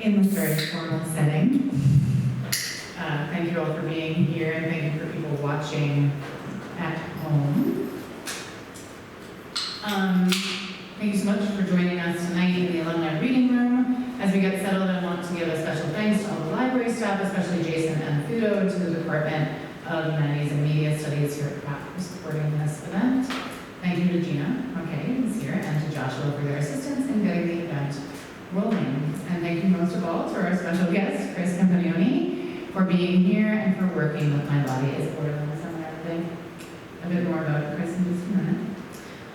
in this very formal setting. Thank you all for being here, and thank you for people watching at home. Thank you so much for joining us tonight in the Alumni Reading Room. As we get settled, I want to give a special thanks to all the library staff, especially Jason and Fudo, and to the Department of Humanities and Media Studies here at Pratt for supporting this event. Thank you to Gina, who's here, and to Joshua for their assistance in getting the event rolling. And thank you most of all to our special guest, Chris Campanioni, for being here and for working with my body as Borderland. A bit more about Chris in just a minute.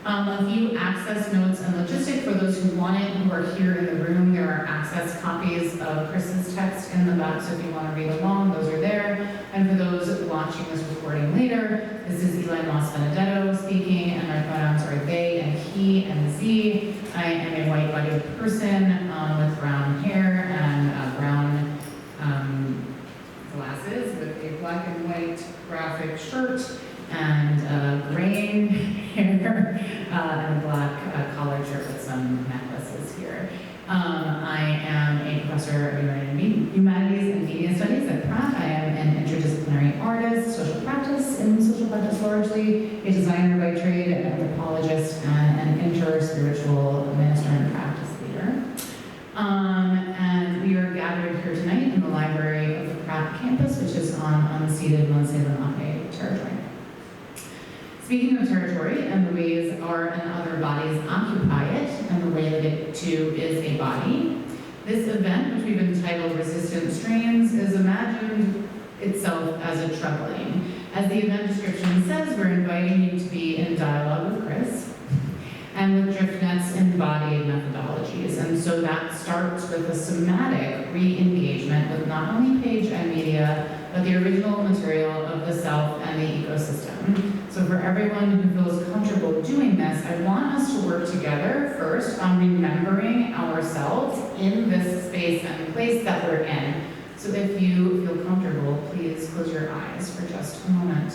A few access notes and logistics for those who want it, who are here in the room. There are access copies of Chris's text in the back, so if you want to read along, those are there. And for those watching this recording later, this is Eli Moss Benedetto speaking, and my pronouns are they and he and z. I am a white-bodied person with brown hair and brown glasses with a black and white graphic shirt and graying hair and a black collared shirt with some necklaces here. I am a professor of humanities and media studies at Pratt. I am an interdisciplinary artist, social practice largely, a designer by trade, an anthropologist, and an inter-spiritual minister and practice leader. And we are gathered here tonight in the library of the Pratt campus, which is on unceded Lenape territory. Speaking of territory and the ways our and other bodies occupy it, and the way that it too is a body, this event, which we've entitled Resistant Strains, is imagined itself as a troubling. As the event description says, we're inviting you to be in dialogue with Chris and with DriftNet's embodied methodologies. And so that starts with a somatic re-engagement with not only page and media, but the original material of the self and the ecosystem. So for everyone who feels comfortable doing this, I want us to work together first on remembering ourselves in this space and place that we're in. So if you feel comfortable, please close your eyes for just a moment.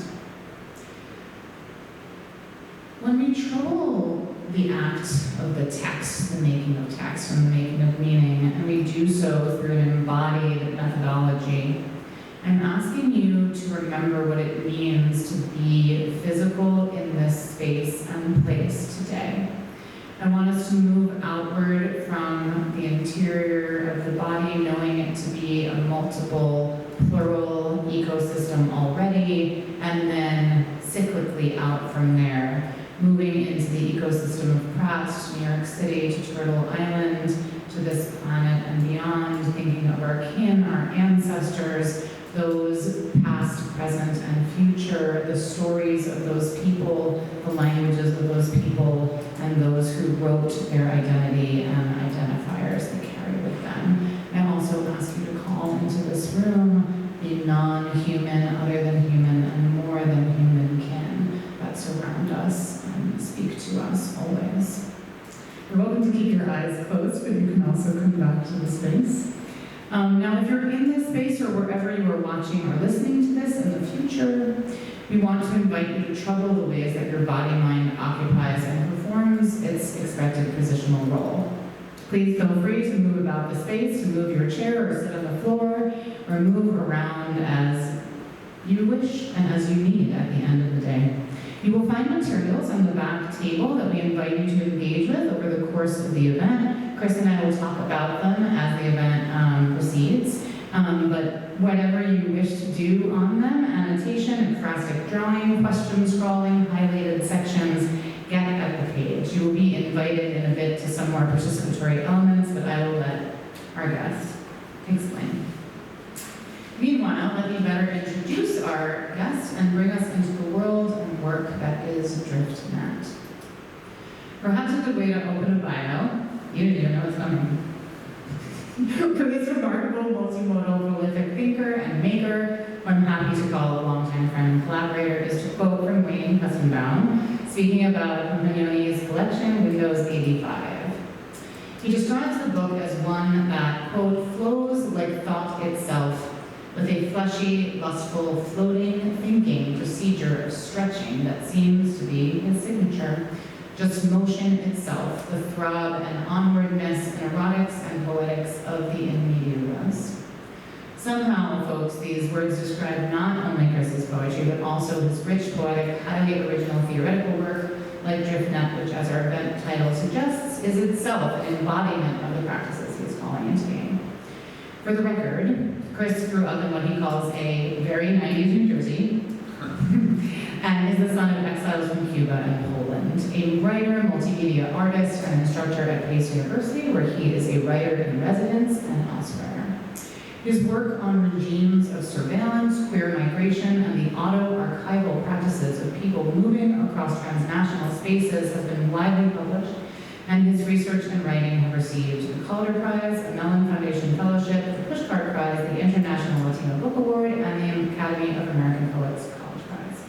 When we trouble the act of the text, the making of text and the making of meaning, and we do so through an embodied methodology, I'm asking you to remember what it means to be physical in this space and place today. I want us to move outward from the interior of the body, knowing it to be a multiple, plural ecosystem already, and then cyclically out from there, moving into the ecosystem of Pratt, to New York City, to Turtle Island, to this planet and beyond, thinking of our kin, our ancestors, those past, present, and future, the stories of those people, the languages of those people, and those who wrote their identity and identifiers they carry with them. I also ask you to call into this room the non-human, other than human, and more than human kin that surround us and speak to us always. You're welcome to keep your eyes closed, but you can also come back to the space. Now, if you're in this space or wherever you are watching or listening to this in the future, we want to invite you to trouble the ways that your body-mind occupies and performs its expected positional role. Please feel free to move about the space, to move your chair or sit on the floor, or move around as you wish and as you need at the end of the day. You will find materials on the back table that we invite you to engage with over the course of the event. Chris and I will talk about them as the event proceeds. But whatever you wish to do on them, annotation, ekphrastic drawing, question scrawling, highlighted sections, get at the page. You will be invited in a bit to some more participatory elements, but I will let our guest explain. Meanwhile, let me better introduce our guest and bring us into the world and work that is DriftNet. Perhaps a good way to open a bio, you didn't even know it's coming. For this remarkable multimodal prolific thinker and maker, who I'm happy to call a longtime friend and collaborator, is to quote from Wayne Hussenbaum, speaking about Campanioni's collection, Windows 85. He describes the book as one that, quote, flows like thought itself, with a fleshy, lustful, floating, thinking procedure of stretching that seems to be his signature. Just motion itself, the throb and onwardness and erotics and poetics of the in Somehow, folks, these words describe not only Chris's poetry, but also his rich, poetic, highly original theoretical work, like DriftNet, which, as our event title suggests, is itself an embodiment of the practices he is calling into being. For the record, Chris grew up in what he calls a very 90s New Jersey, and is the son of exiles from Cuba and Poland, a writer, multimedia artist, and instructor at Pace University, where he is a writer in residence and elsewhere. His work on regimes of surveillance, queer migration, and the auto-archival practices of people moving across transnational spaces has been widely published, and his research and writing have received the Calder Prize, a Mellon Foundation Fellowship, the Pushcart Prize, the International Latino Book Award, and the Academy of American Poets College Prize.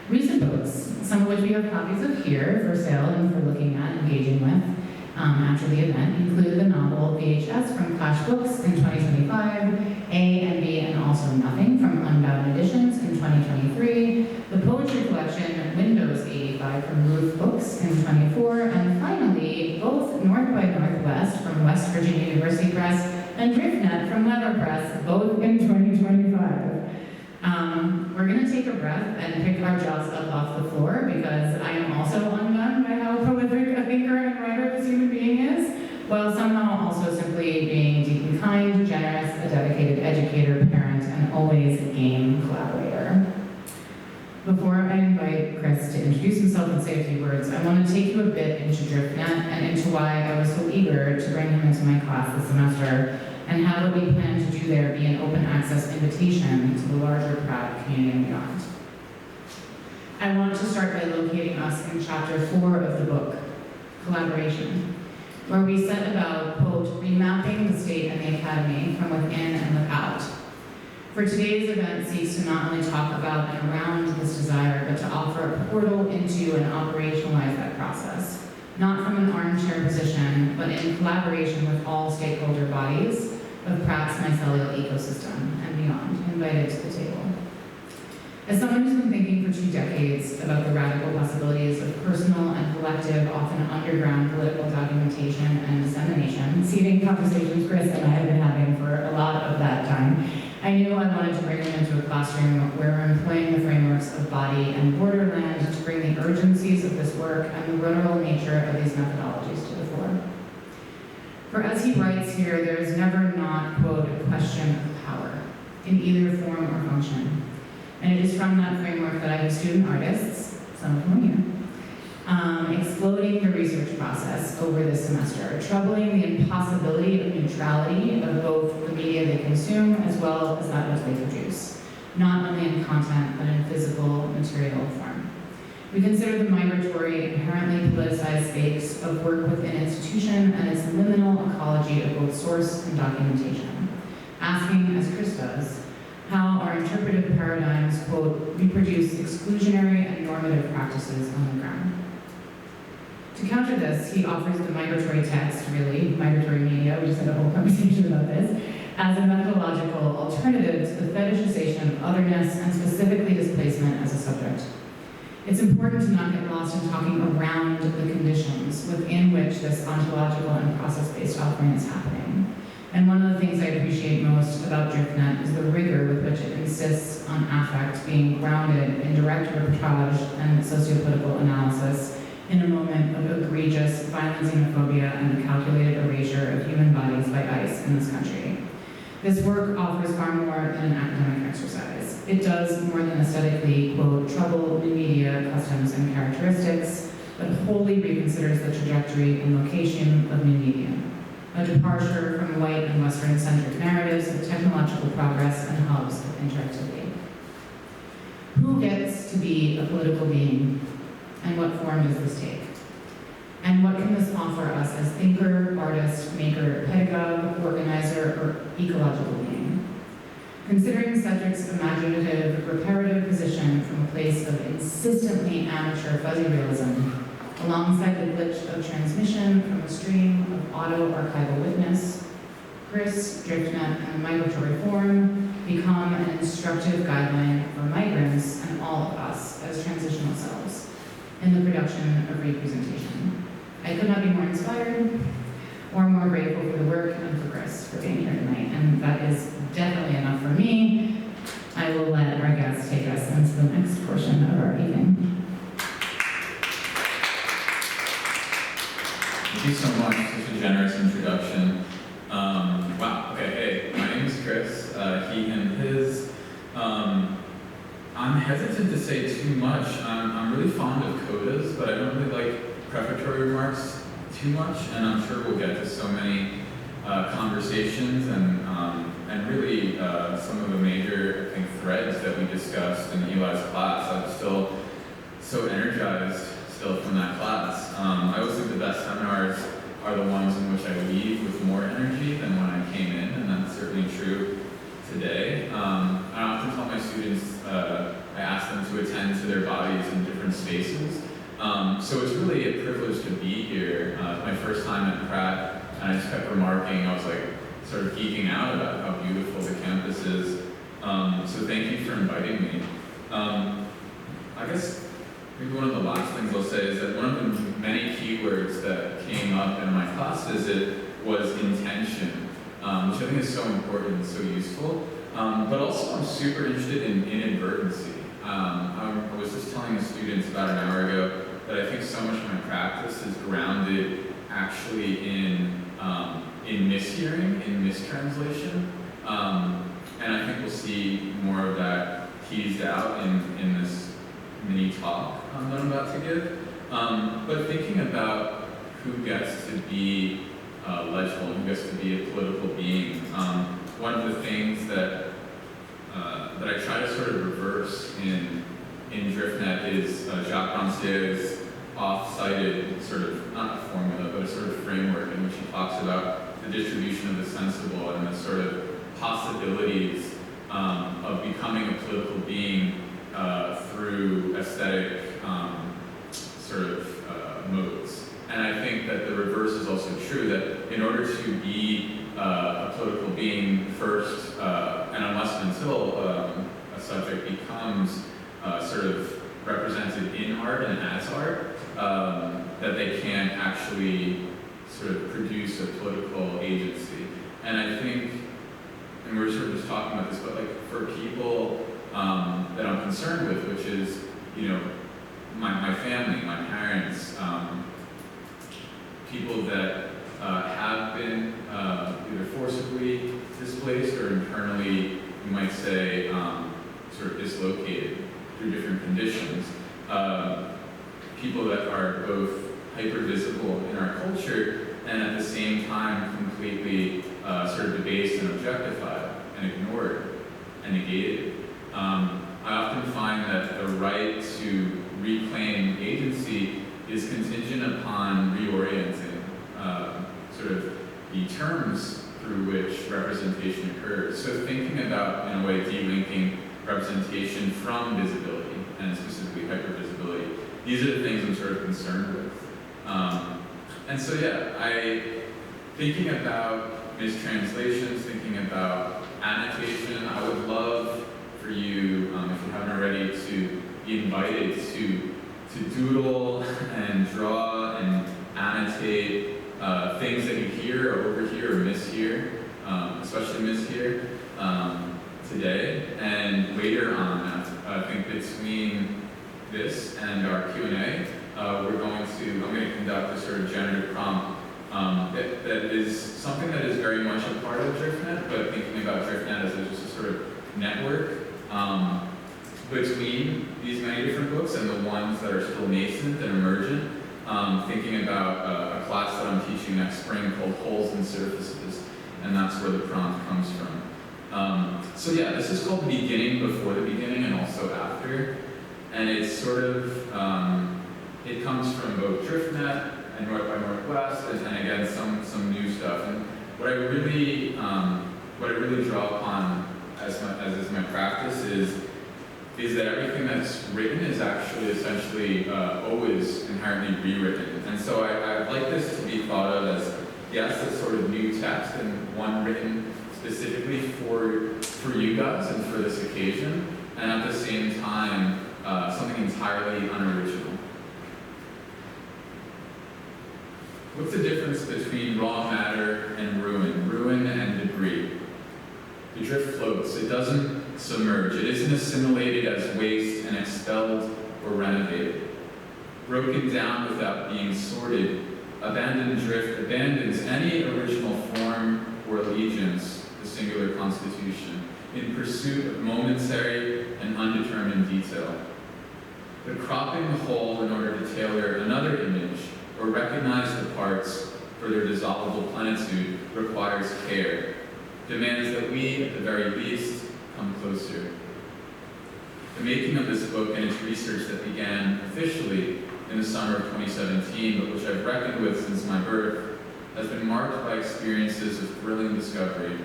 Recent books, some of which we have copies of here for sale and for looking at, engaging with, after the event, include the novel VHS from Clash Books in 2025, A and B and Also Nothing from Unbound Editions in 2023, the poetry collection Windows 85 from Ruth Books in 24, and finally, both North by Northwest from West Virginia University Press and DriftNet from Weber Press, both in 2025. We're going to take a breath and pick our jaws up off the floor because I am also undone by how prolific a thinker and writer this human being is, while somehow also simply being deeply kind, generous, a dedicated educator, parent, and always a game collaborator. Before I invite Chris to introduce himself and say a few words, I want to take you a bit into DriftNet and into why I was so eager to bring him into my class this semester, and how what we plan to do there be an open access invitation to the larger Pratt community and beyond. I want to start by locating us in chapter 4 of the book, Collaboration, where we set about, quote, remapping the state and the academy from within and without. For today's event seeks to not only talk about and around this desire, but to offer a portal into and operationalize that process, not from an armchair position, but in collaboration with all stakeholder bodies of Pratt's mycelial ecosystem and beyond, invited to the table. As someone who's been thinking for 2 decades about the radical possibilities of personal and collective, often underground political documentation and dissemination, seating conversations Chris and I have been having for a lot of that time, I knew I wanted to bring them into a classroom where we're employing the frameworks of Body and Borderland to bring the urgencies of this work and the rural nature of these methodologies to the fore. For as he writes here, there is never not, quote, a question of power in either form or function. And it is from that framework that I have student artists, some of whom are here, exploding the research process over this semester, troubling the impossibility of neutrality of both the media they consume as well as that which they produce, not only in content, but in physical, material form. We consider the migratory, inherently politicized space of work within an institution and its liminal ecology of both source and documentation, asking, as Chris does, how our interpretive paradigms, quote, reproduce exclusionary and normative practices on the ground. To counter this, he offers the migratory text, really, migratory media, we just had a whole conversation about this, as a methodological alternative to the fetishization of otherness and specifically displacement as a subject. It's important to not get lost in talking around the conditions within which this ontological and process-based offering is happening. And one of the things I appreciate most about DriftNet is the rigor with which it insists on affect being grounded in direct reportage and sociopolitical analysis in a moment of egregious violent xenophobia and the calculated erasure of human bodies by ICE in this country. This work offers far more than an academic exercise. It does more than aesthetically, quote, trouble new media, customs, and characteristics, but wholly reconsiders the trajectory and location of new media. A departure from white and Western-centric narratives of technological progress and hubs of interactivity. Who gets to be a political being, and what form does this take? And what can this offer us as thinker, artist, maker, pedagogue, organizer, or ecological being? Considering Cedric's imaginative, reparative position from a place of insistently amateur fuzzy realism, alongside the glitch of transmission from a stream of auto-archival witness, Chris, DriftNet, and migratory form become an instructive guideline for migrants and all of us as transitional selves in the production of representation. I could not be more inspired. or more grateful for the work and for Chris for being here tonight. And that is definitely enough for me. I will let our guests take us into the next portion of our evening. Thank you so much. Such a generous introduction. Wow. Okay. Hey, my name is Chris. He, him, his. I'm hesitant to say too much. I'm really fond of codas, but I don't really like prefatory remarks too much. And I'm sure we'll get to so many conversations and really some of the major, I think, threads that we discussed in Eli's class. I'm still so energized still from that class. I always think the best seminars are the ones in which I leave with more energy than when I came in, and that's certainly true today. I often tell my students, I ask them to attend to their bodies in different spaces. So it's really a privilege to be here. My first time at Pratt, and I just kept remarking, I was like sort of geeking out about how beautiful the campus is. So thank you for inviting me. I guess maybe one of the last things I'll say is that one of the many keywords that came up in my class visit was intention, which I think is so important and so useful. But also I'm super interested in inadvertency. I was just telling the students about an hour ago that I think so much of my practice is grounded actually in mishearing, in mistranslation. And I think we'll see more of that teased out in this mini talk that I'm about to give. But thinking about who gets to be legible, who gets to be a political being, one of the things that I try to sort of reverse in DriftNet is Jacques Rancière's oft-cited sort of, not a formula, but a sort of framework in which he talks about the distribution of the sensible and the sort of possibilities of becoming a political being through aesthetic sort of modes. And I think that the reverse is also true, that in order to be a political being first, and unless and until a subject becomes sort of represented in art and as art, that they can actually sort of produce a political agency. And I think, and we were sort of just talking about this, but like for people that I'm concerned with, which is, you know, my family, my parents, people that have been either forcibly displaced or internally, you might say, sort of dislocated through different conditions. People that are both hyper-visible in our culture and at the same time completely sort of debased and objectified and ignored and negated. I often find that the right to reclaim agency is contingent upon reorienting sort of the terms through which representation occurs. So thinking about, in a way, delinking representation from visibility, and specifically hypervisibility. These are the things I'm sort of concerned with. And so yeah, thinking about mistranslations, thinking about annotation, I would love for you, if you haven't already, to be invited to doodle and draw and annotate things that you hear or overhear or mishear, especially mishear today. And later on, I think between this and our Q&A, I'm going to conduct a sort of generative prompt that is something that is very much a part of DriftNet, but thinking about DriftNet as just a sort of network between these many different books and the ones that are still nascent and emergent. Thinking about a class that I'm teaching next spring called Holes and Surfaces, and that's where the prompt comes from. So yeah, this is called the beginning before the beginning and also after, and it's sort of, it comes from both DriftNet and North by Northwest, and again, some new stuff. And what I really draw upon as is my practice is that everything that's written is actually essentially always inherently rewritten. And so I'd like this to be thought of as, yes, a sort of new text and one written specifically for you guys and for this occasion, and at the same time, something entirely unoriginal. What's the difference between raw matter and ruin and debris? The drift floats, it doesn't submerge, it isn't assimilated as waste and expelled or renovated. Broken down without being sorted, abandoned drift abandons any original form or allegiance to singular constitution in pursuit of momentary and undetermined detail. But cropping the whole in order to tailor another image or recognize the parts for their dissolvable plenitude requires care, demands that we, at the very least, come closer. The making of this book and its research that began officially in the summer of 2017, but which I've reckoned with since my birth, has been marked by experiences of thrilling discovery,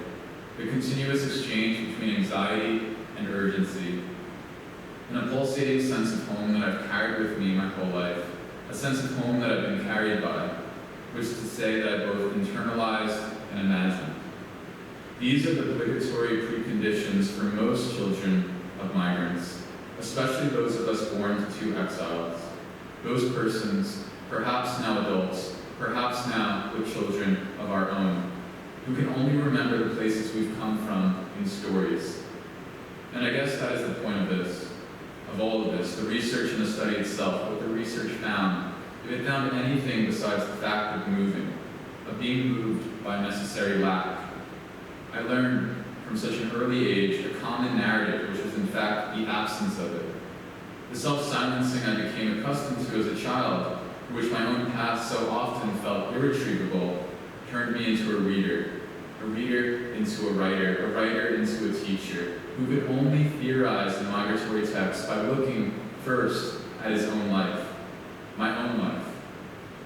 the continuous exchange between anxiety and urgency, and a pulsating sense of home that I've carried with me my whole life, a sense of home that I've been carried by, which is to say that I both internalized and imagined. These are the obligatory preconditions for most children of migrants, especially those of us born to two exiles. Those persons, perhaps now adults, perhaps now with children of our own, who can only remember the places we've come from in stories. And I guess that is the point of this, of all of this, the research and the study itself, what the research found, if it found anything besides the fact of moving, of being moved by necessary lack. I learned from such an early age a common narrative, which was in fact the absence of it. The self-silencing I became accustomed to as a child, for which my own past so often felt irretrievable, turned me into a reader into a writer into a teacher, who could only theorize the migratory text by looking first at his own life, my own life,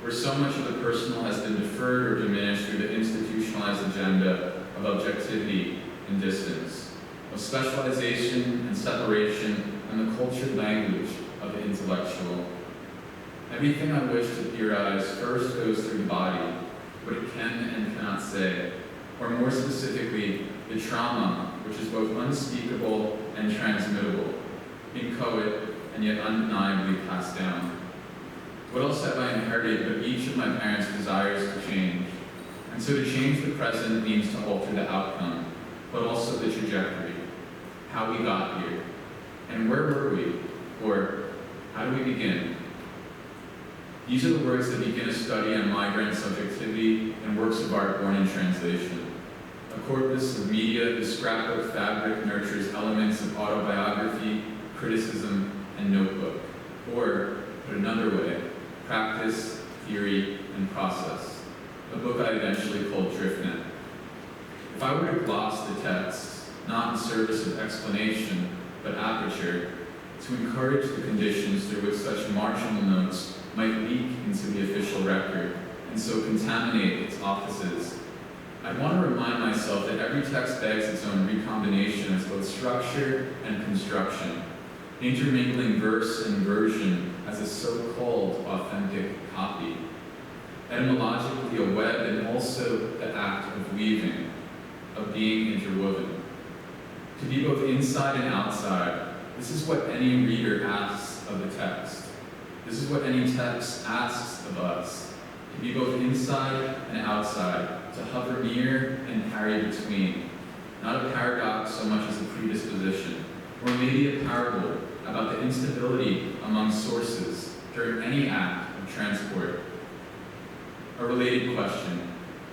where so much of the personal has been deferred or diminished through the institutionalized agenda of objectivity and distance, of specialization and separation and the cultured language of the intellectual. Everything I wish to theorize first goes through the body, what it can and cannot say, or more specifically, the trauma, which is both unspeakable and transmittable, inchoate and yet undeniably passed down. What else have I inherited but each of my parents' desires to change? And so to change the present means to alter the outcome, but also the trajectory, how we got here, and where were we, or how do we begin? These are the words that begin a study on migrant subjectivity and works of art born in translation. A corpus of media, the scrapbook fabric nurtures elements of autobiography, criticism, and notebook. Or, put another way, practice, theory, and process. A book I eventually called DriftNet. If I were to gloss the text, not in service of explanation, but aperture, to encourage the conditions through which such marginal notes might leak into the official record, and so contaminate its offices, I want to remind myself that every text begs its own recombination as both structure and construction, intermingling verse and version as a so-called authentic copy. Etymologically a web and also the act of weaving, of being interwoven. To be both inside and outside, this is what any reader asks of the text. This is what any text asks of us. To be both inside and outside, to hover near and parry between. Not a paradox so much as a predisposition, or maybe a parable about the instability among sources during any act of transport. A related question: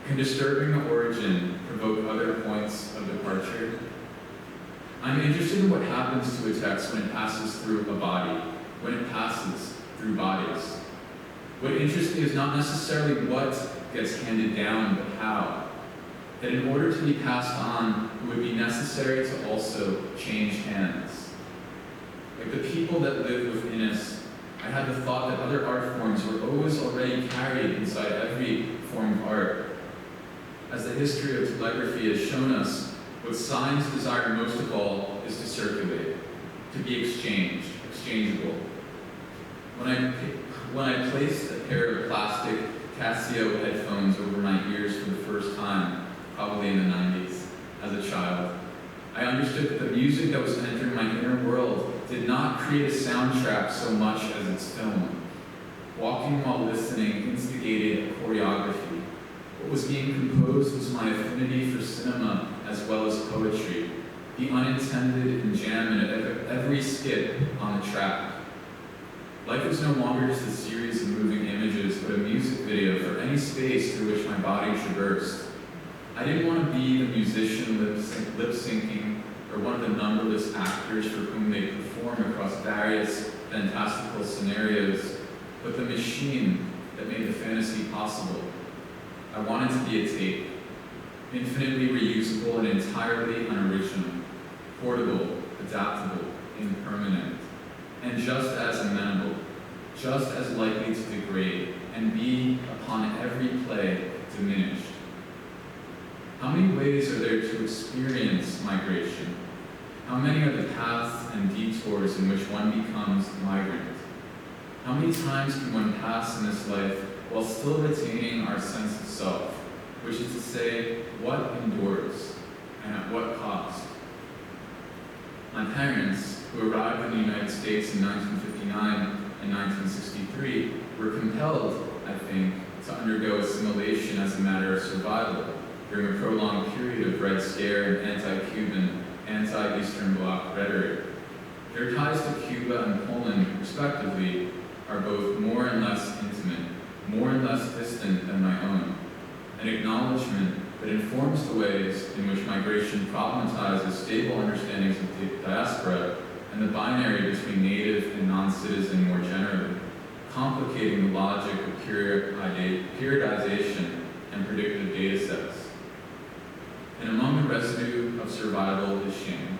can disturbing origin provoke other points of departure? I'm interested in what happens to a text when it passes through a body, when it passes through bodies. What interests me is not necessarily what gets handed down, but how. That in order to be passed on, it would be necessary to also change hands. Like the people that live within us, I had the thought that other art forms were always already carried inside every form of art. As the history of telegraphy has shown us, what signs desire most of all is to circulate, to be exchanged, exchangeable. When I placed a pair of plastic Casio headphones over my ears for the first time, probably in the 90s, as a child, I understood that the music that was entering my inner world did not create a soundtrack so much as its film. Walking walking while listening instigated a choreography. What was being composed was my affinity for cinema as well as poetry, the unintended enjambment of every skip on the track. Life was no longer just a series of moving images, but a music video for any space through which my body traversed. I didn't want to be the musician lip-syncing or one of the numberless actors for whom they perform across various fantastical scenarios, but the machine that made the fantasy possible. I wanted to be a tape, infinitely reusable and entirely unoriginal, portable, adaptable, impermanent, and just as amenable, just as likely to degrade, and be, upon every play, diminished. How many ways are there to experience migration? How many are the paths and detours in which one becomes migrant? How many times can one pass in this life while still retaining our sense of self, which is to say, what endures, and at what cost? My parents, who arrived in the United States in 1959 and 1963, were compelled, I think, to undergo assimilation as a matter of survival during a prolonged period of Red Scare and anti-Cuban, anti-Eastern Bloc rhetoric. Their ties to Cuba and Poland, respectively, are both more and less intimate, more and less distant than my own, an acknowledgement that informs the ways in which migration problematizes stable understandings of the diaspora and the binary between native and non-citizen more generally, complicating the logic of periodization and predictive data sets. And among the residue of survival is shame.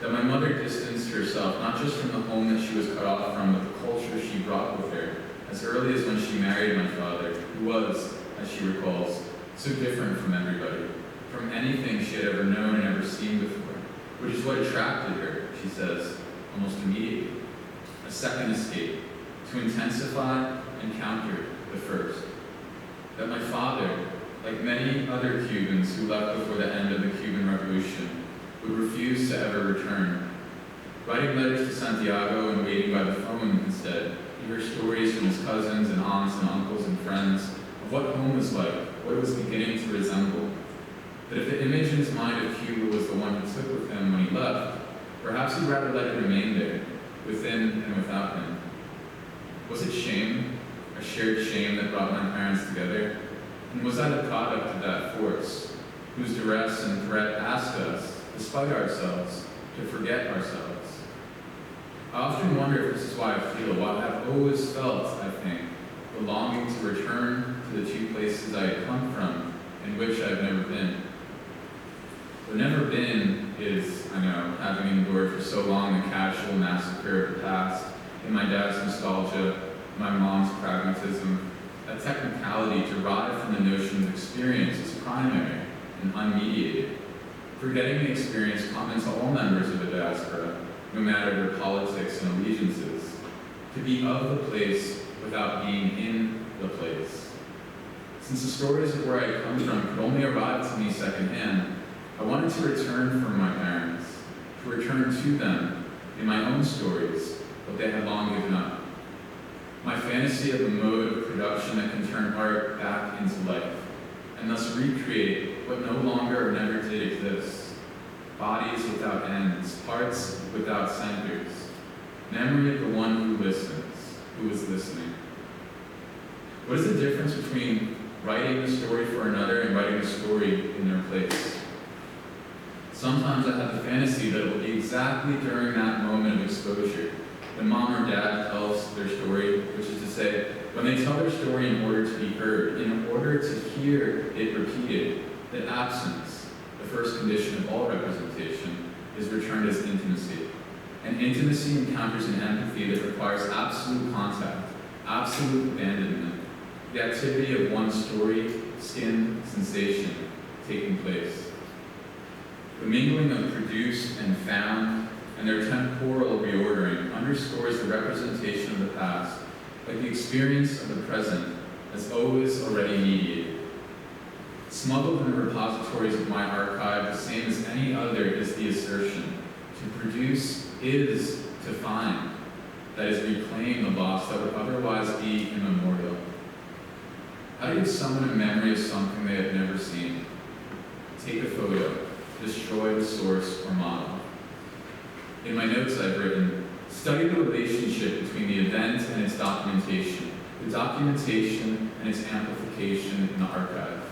That my mother distanced herself not just from the home that she was cut off from, but the culture she brought with her, as early as when she married my father, who was, as she recalls, so different from everybody, from anything she had ever known and ever seen before, which is what attracted her, she says, almost immediately. A second escape, to intensify and counter the first. That my father, like many other Cubans who left before the end of the Cuban Revolution, would refuse to ever return. Writing letters to Santiago and waiting by the phone instead, he heard stories from his cousins and aunts and uncles and friends of what home was like, what it was beginning to resemble. That if the image in his mind of Cuba was the one he took with him when he left, perhaps he'd rather let it remain there, within and without him. Was it shame, a shared shame that brought my parents together? And was that a product of that force, whose duress and threat asked us, despite ourselves, to forget ourselves? I often wonder if this is why I feel, why I've always felt, I think, the longing to return to the two places I had come from, in which I've never been. What never been is, I know, having endured for so long the casual massacre of the past, in my dad's nostalgia, my mom's pragmatism, a technicality derived from the notion of experience as primary and unmediated. Forgetting the experience common to all members of the diaspora, no matter their politics and allegiances, to be of the place without being in the place. Since the stories of where I come from could only arrive to me secondhand, I wanted to return from my parents, to return to them in my own stories, what they had long given up. My fantasy of a mode of production that can turn art back into life, and thus recreate what no longer or never did exist. Bodies without ends, parts without centers. Memory of the one who listens, who is listening. What is the difference between writing a story for another and writing a story in their place? Sometimes I have the fantasy that it will be exactly during that moment of exposure that mom or dad tells their story, which is to say, when they tell their story in order to be heard, in order to hear it repeated, that absence, the first condition of all representation, is returned as intimacy. And intimacy encounters an empathy that requires absolute contact, absolute abandonment, the activity of one story, skin, sensation, taking place. The mingling of produced and found and their temporal reordering underscores the representation of the past, like the experience of the present, as always already mediated. Smuggled in the repositories of my archive, the same as any other, is the assertion: to produce is to find. that is, reclaim the loss that would otherwise be immemorial? How do you summon a memory of something they have never seen? Take a photo, destroy the source or model. In my notes I've written, study the relationship between the event and its documentation, the documentation and its amplification in the archive.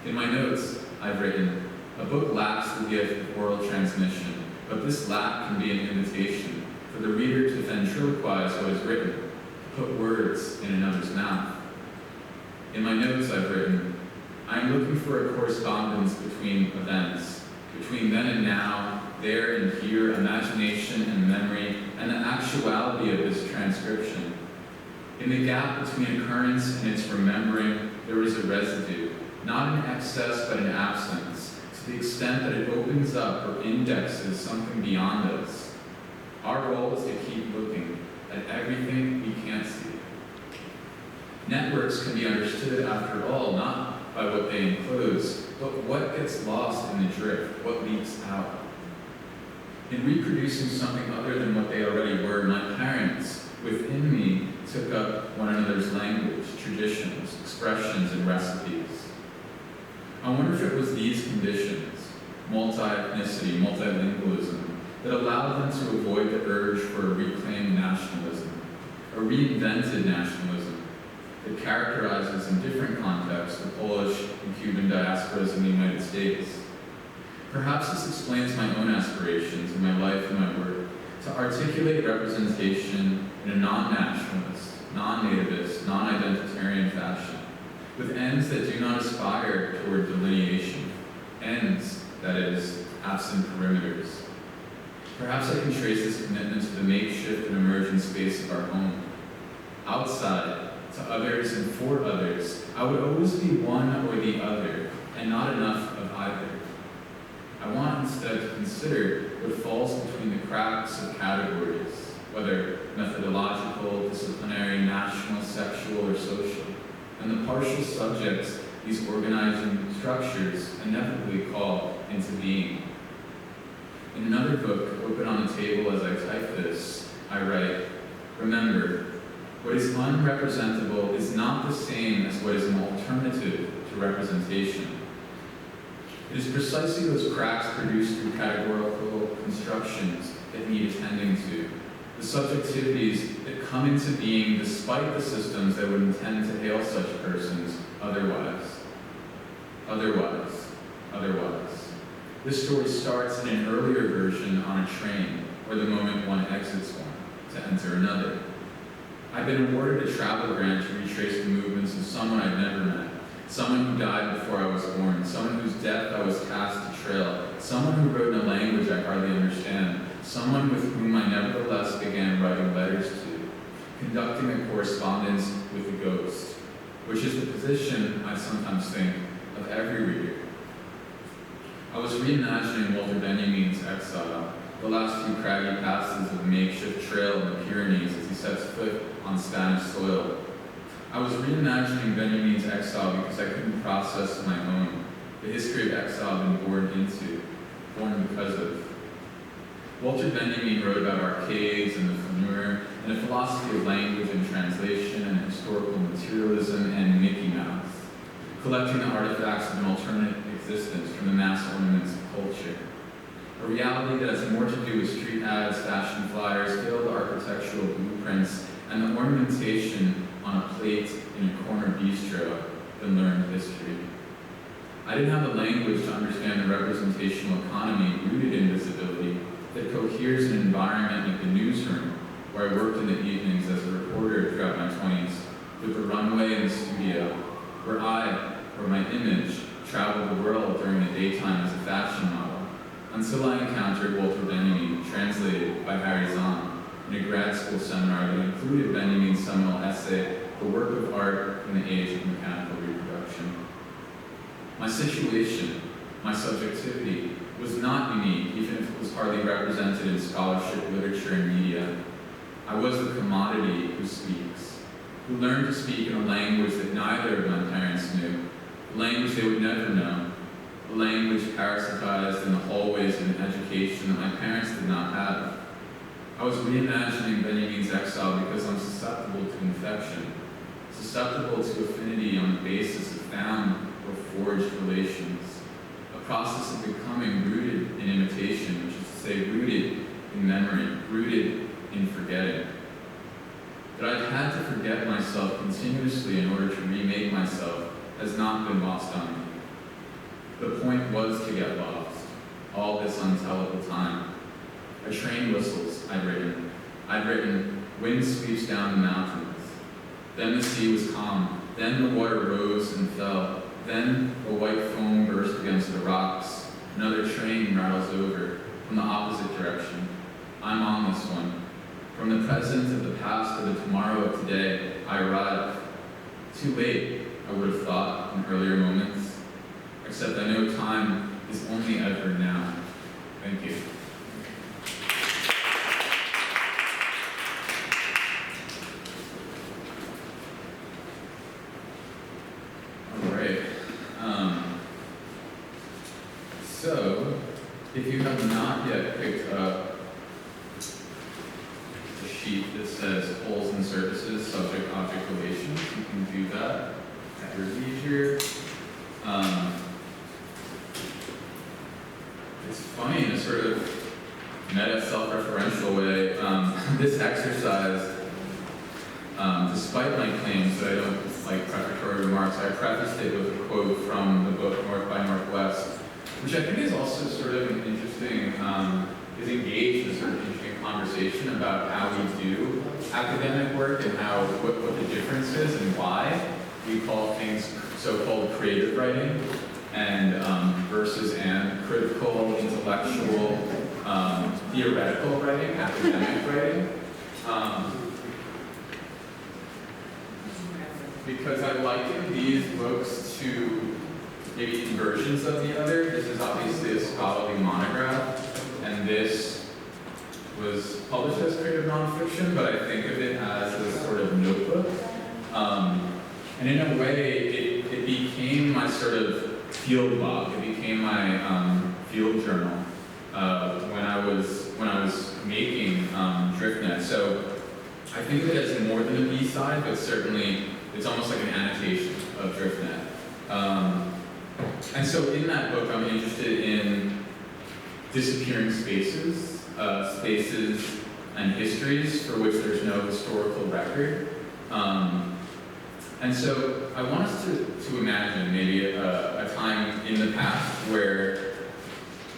In my notes I've written, a book lacks the gift of oral transmission, but this lack can be an invitation for the reader to ventriloquize what is written, to put words in another's mouth. In my notes I've written, I am looking for a correspondence between events, between then and now, there and here, imagination and memory, and the actuality of this transcription. In the gap between occurrence and its remembering, there is a residue, not an excess but an absence, to the extent that it opens up or indexes something beyond us. Our role is to keep looking at everything we can't see. Networks can be understood, after all, not by what they enclose, but what gets lost in the drift, what leaks out. In reproducing something other than what they already were, my parents, within me, took up one another's language, traditions, expressions, and recipes. I wonder if it was these conditions, multi-ethnicity, multilingualism, that allowed them to avoid the urge for a reclaimed nationalism, a reinvented nationalism, that characterizes in different contexts the Polish and Cuban diasporas in the United States. Perhaps this explains my own aspirations in my life and my work, to articulate representation in a non-nationalist, non-nativist, non-identitarian fashion, with ends that do not aspire toward delineation, ends, that is, absent perimeters. Perhaps I can trace this commitment to the makeshift and emergent space of our home. Outside, to others and for others, I would always be one or the other, and not enough of either. I want instead to consider what falls between the cracks of categories, whether methodological, disciplinary, national, sexual, or social, and the partial subjects these organizing structures inevitably call into being. In another book, open on the table as I type this, I write, remember, what is unrepresentable is not the same as what is an alternative to representation. It is precisely those cracks produced through categorical constructions that need attending to, the subjectivities that come into being despite the systems that would intend to hail such persons otherwise. This story starts in an earlier version on a train, or the moment one exits one, to enter another. I've been awarded a travel grant to retrace the movements of someone I've never met, someone who died before I was born, someone whose death I was cast to trail, someone who wrote in a language I hardly understand, someone with whom I nevertheless began writing letters to, conducting a correspondence with the ghost, which is the position, I sometimes think, of every reader. I was reimagining Walter Benjamin's exile, the last few craggy passes of the makeshift trail in the Pyrenees as he sets foot on Spanish soil. I was reimagining Benjamin's exile because I couldn't process my own, the history of exile I've been born because of. Walter Benjamin wrote about arcades and the flaneur, and a philosophy of language and translation, and historical materialism, and Mickey Mouse, collecting the artifacts of an alternate existence from the mass ornaments of culture. A reality that has more to do with street ads, fashion flyers, failed architectural blueprints, and the ornamentation on a plate in a corner bistro than learned history. I didn't have the language to understand the representational economy rooted in visibility that coheres an environment like the newsroom, where I worked in the evenings as a reporter throughout my 20s, with the runway and the studio, where my image, traveled the world during the daytime as a fashion model, until I encountered Walter Benjamin, translated by Harry Zahn, in a grad school seminar that included Benjamin's seminal essay, The Work of Art in the Age of Mechanical Reproduction. My situation, my subjectivity, was not unique, even if it was hardly represented in scholarship, literature, and media. I was the commodity who speaks, who learned to speak in a language that neither of my parents knew, a language they would never know, a language parasitized in the hallways of an education that my parents did not have. I was reimagining Benjamin's exile because I'm susceptible to infection, susceptible to affinity on the basis of found or forged relations, a process of becoming rooted in imitation, which is to say rooted in memory, rooted in forgetting. That I've had to forget myself continuously in order to remake myself has not been lost on me. The point was to get lost, all this untellable time. A train whistles, I'd written, wind sweeps down the mountains. Then the sea was calm, then the water rose and fell, then a white foam burst against the rocks. Another train rattles over, from the opposite direction. I'm on this one. From the present of the past to the tomorrow of today, I arrive. Too late, I would have thought in earlier moments. Except I know time is only ever now. Thank you. All right. So, if you have not yet picked up the sheet that says holes and surfaces, subject-object relations, you can do that at your leisure. It's funny in a sort of meta self-referential way. This exercise, despite my claims that I don't like prefatory remarks, I prefaced it with a quote from the book North by Northwest, which I think is also sort of an interesting, is engaged in a sort of interesting conversation about how we do academic work and how what the difference is and why we call things so-called creative writing and versus and critical, intellectual, theoretical writing, academic writing. Because I liken these books to maybe versions of the other. This is obviously a scholarly monograph, and this was published as creative nonfiction, but I think of it as a sort of notebook. And in a way, it became my sort of field log. It became my field journal when I was making DriftNet. So I think of it as more than a B-side, but certainly it's almost like an annotation of DriftNet. And so in that book, I'm interested in disappearing spaces, spaces and histories for which there's no historical record. And so I want us to imagine maybe a time in the past where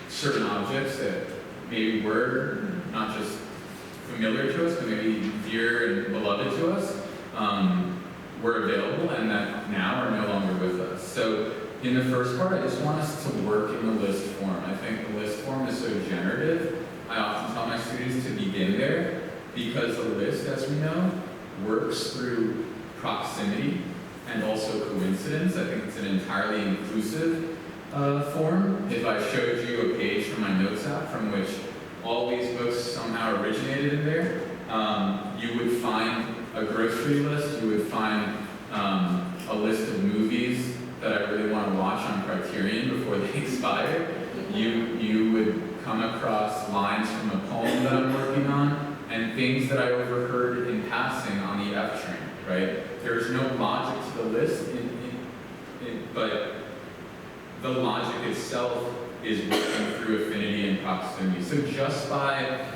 certain objects that maybe were not just familiar to us, but maybe dear and beloved to us, were available and that now are no longer with us. So in the first part, I just want us to work in the list form. I think the list form is so generative. I often tell my students to begin there because the list, as we know, works through proximity and also coincidence. I think it's an entirely inclusive form. If I showed you a page from my notes app from which all these books somehow originated in there, you would find a grocery list, you would find a list of movies that I really want to watch on Criterion before they expire. You would come across lines from a poem that I'm working on and things that I overheard in passing on the F train, right? There's no logic to the list, but the logic itself is working through affinity and proximity. So just by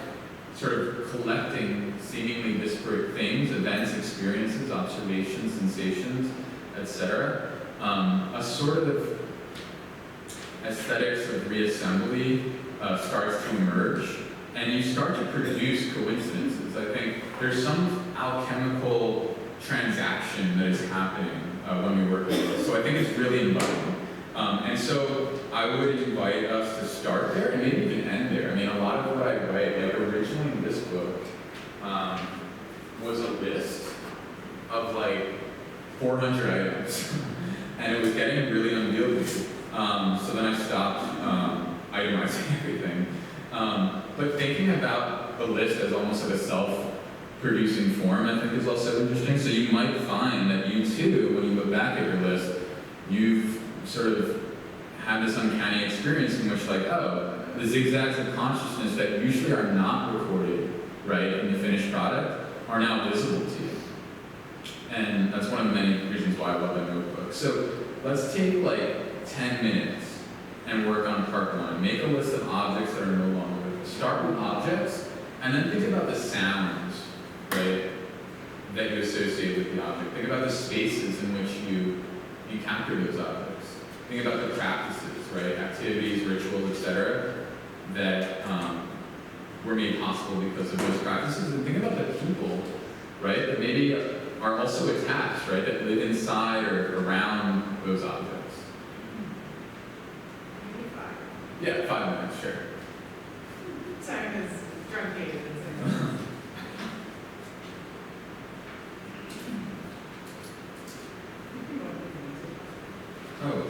sort of collecting seemingly disparate things, events, experiences, observations, sensations, etc., a sort of aesthetics of reassembly starts to emerge, and you start to produce coincidences. I think there's some alchemical transaction that is happening when we work with this. So I think it's really inviting. And so I would invite us to start there and maybe even end there. I mean, a lot of what I write, like originally in this book, was a list of like 400 items. And it was getting really unwieldy. So then I stopped itemizing everything. But thinking about the list as almost like a self-producing form, I think is also interesting. So you might find that you too, when you look back at your list, you've sort of had this uncanny experience in which like, oh, the zigzags of consciousness that usually are not recorded right, in the finished product are now visible to you. And that's one of the many reasons why I love a notebook. So let's take like 10 minutes and work on part one. Make a list of objects that are no longer with us. Start with objects, and then think about the sounds, right, that you associate with the object. Think about the spaces in which you capture those objects. Think about the practices, right, activities, rituals, etc., that were made possible because of those practices. And think about the people, right, that maybe are also attached, right, that live inside or around those objects. Maybe 5. Yeah, 5 minutes, sure. Time is truncated. Oh, sure.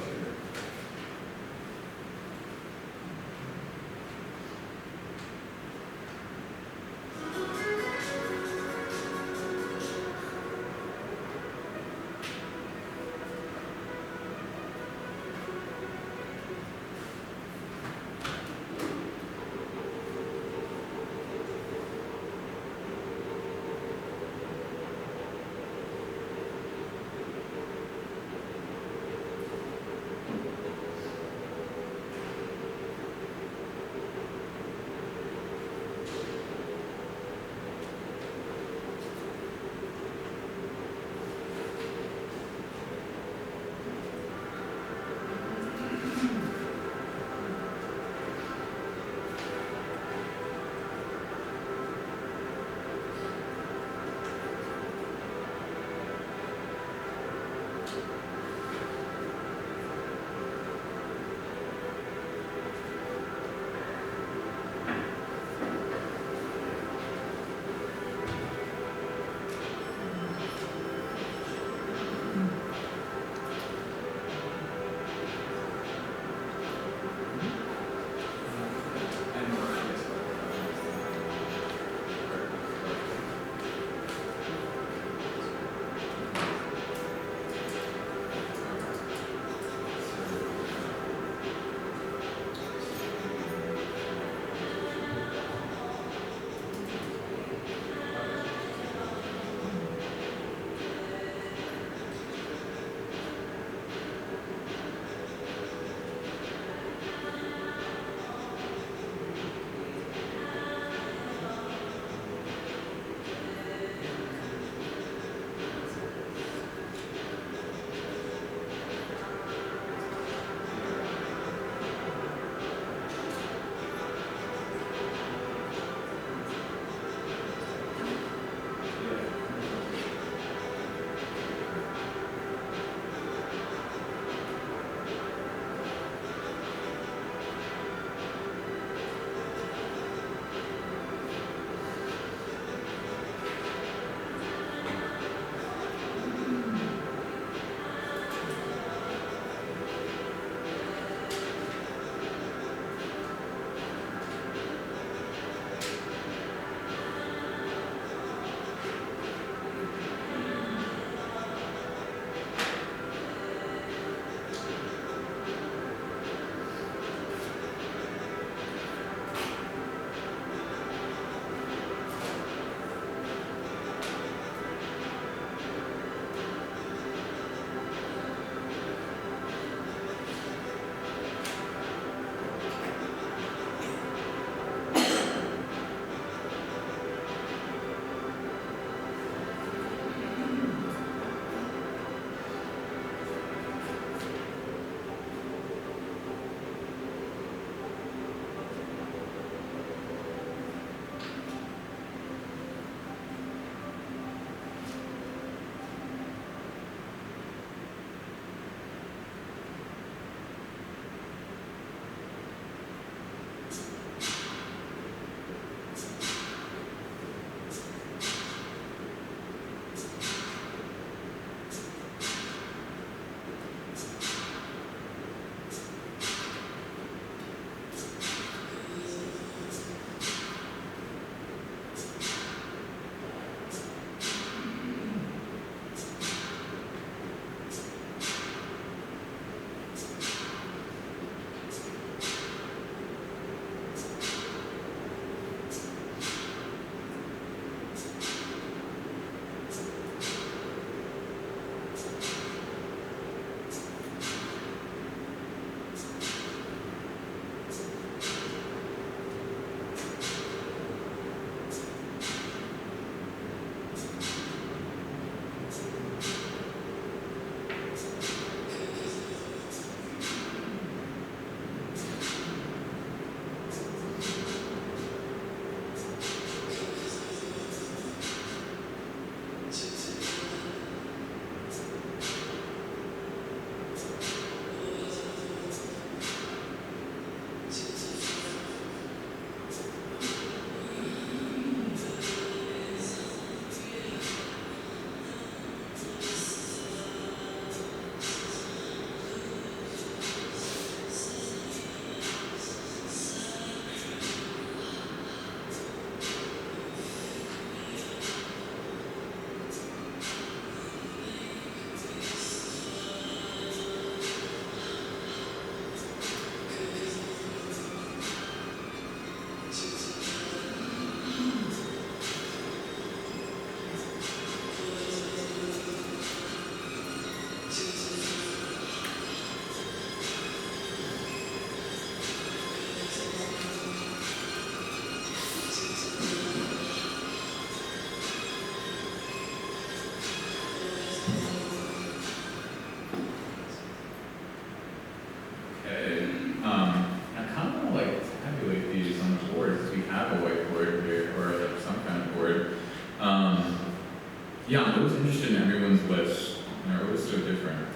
was interested in everyone's lists, and they're always so different,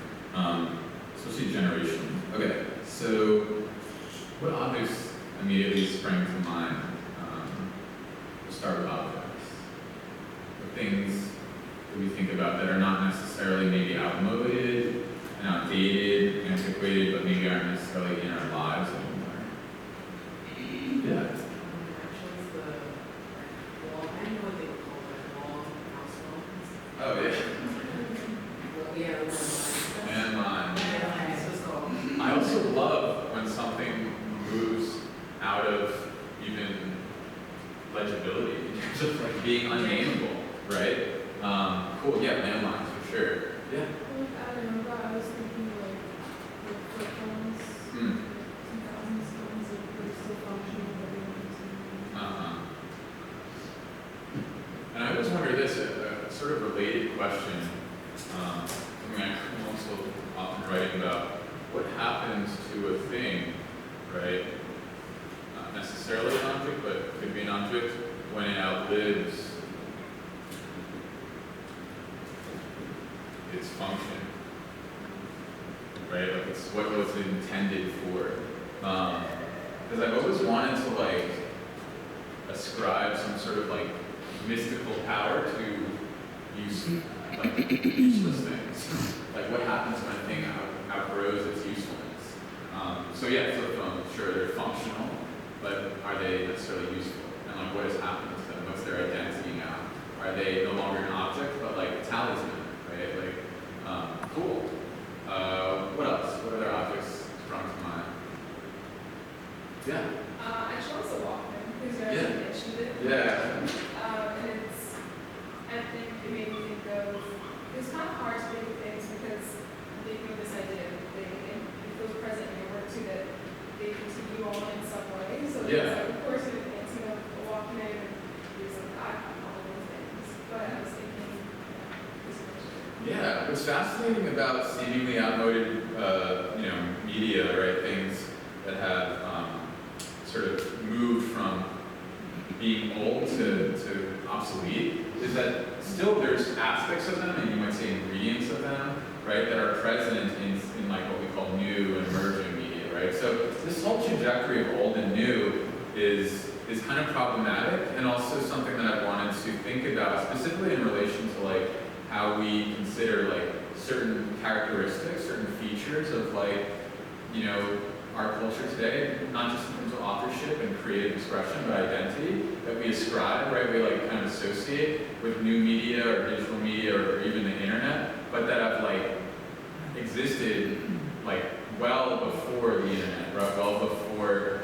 especially generation. Okay, so what objects immediately spring to mind? We'll start with objects. The things that we think about that are not necessarily maybe outmoded and outdated, antiquated, but maybe aren't necessarily in our lives anymore. Yeah. Actually, the wall, I don't know what they would call it, wall, house walls. Oh, yeah. Well, yeah, And mine. That's what's called. I also love when something moves out of even legibility in terms of like being unnameable, right? Cool, yeah, landlines for sure. Yeah. I don't know, but I was thinking like flip phones, 2000s phones, like they're still functional, but they don't use them. And I always wonder this, a sort of related question. I'm also often writing about what happens to a thing, right? Not necessarily an object, but could be an object when it outlives its function, right? Like it's what was it intended for. Because I've always wanted to like ascribe some sort of like mystical power to useless things. Like what happens when a thing outgrows its usefulness. So yeah, flip phones, sure, they're functional, but are they necessarily useful? And like what has happened to them? What's their identity now? Are they no longer an object, but like a talisman? Right? Like, cool. What else? What other objects sprung to mind? Yeah. I chose a Walkman because you Yeah. actually mentioned it. Yeah. And I think it made me think of, it's kind of hard to think of things because I'm thinking of this idea of thing, and it feels present in your work too that they continue on in some way. So Yeah. it's like, of course, you're thinking of a Walkman and there's like iPod and all those things. But I was thinking, Yeah, what's fascinating about seemingly outmoded, media, right? Things that have sort of moved from being old to obsolete is that still there's aspects of them, and you might say ingredients of them, right, that are present in like what we call new and emerging media, right? So this whole trajectory of old and new is kind of problematic, and also something that I wanted to think about specifically in relation to like how we consider like certain characteristics, certain features of like, our culture today, not just in terms of authorship and creative expression, but identity that we ascribe, right? We like kind of associate with new media or digital media or even the internet, but that have like existed like well before the internet, right? Well before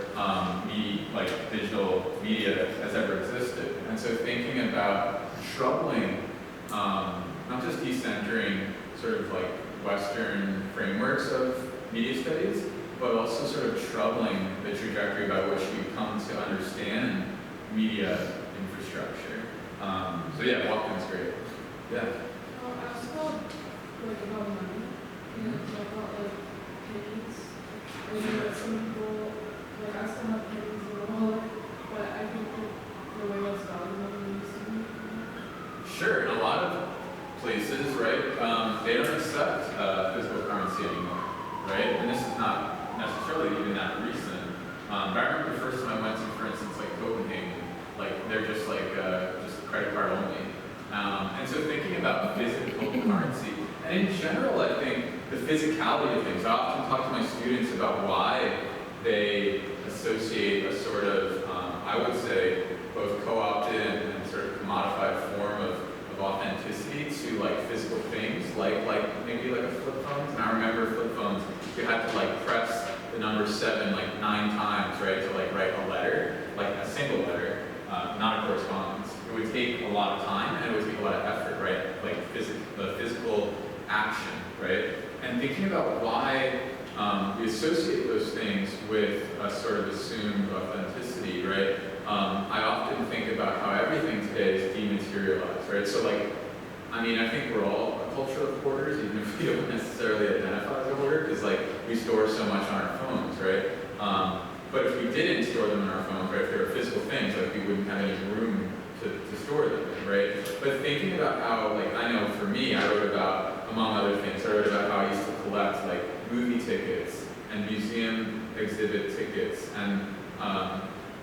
digital media has ever existed. And so thinking about troubling, not just decentering sort of like Western frameworks of media studies, but also sort of troubling the trajectory by which we come to understand media infrastructure. So yeah, Walkman's great. Yeah. I was told like about money, about like pennies. I know that some people, like I still have pennies in my wallet, but I think the way that's valuable than it used to be. Sure, in a lot of places, right, they don't accept physical currency anymore, right? And this is not necessarily even that recent. But I remember the first time I went to, for instance, like Copenhagen, like they're just like just credit card only. And so thinking about physical currency, and in general, I think the physicality of things. I often talk to my students about why they associate a sort of, I would say, both co-opted and sort of commodified form of authenticity to like physical things, like maybe like a flip phone. And I remember flip phones, you had to like press the number 7 like 9 times, right, to like write a letter, like a single letter, not a correspondence. It would take a lot of time and it would take a lot of effort, right, like the physical action, right? And thinking about why we associate those things with a sort of assumed authenticity, right? I often think about how everything today is dematerialized, right? So like, I think we're all a culture of hoarders, even if we don't necessarily identify as a hoarder, because like we store so much on our phones, right? But if we didn't store them on our phones, right, if they were physical things, like we wouldn't have any room to store them in, right? But thinking about how, like, I know for me, I wrote about, among other things, I wrote about how I used to collect, like, movie tickets and museum exhibit tickets and,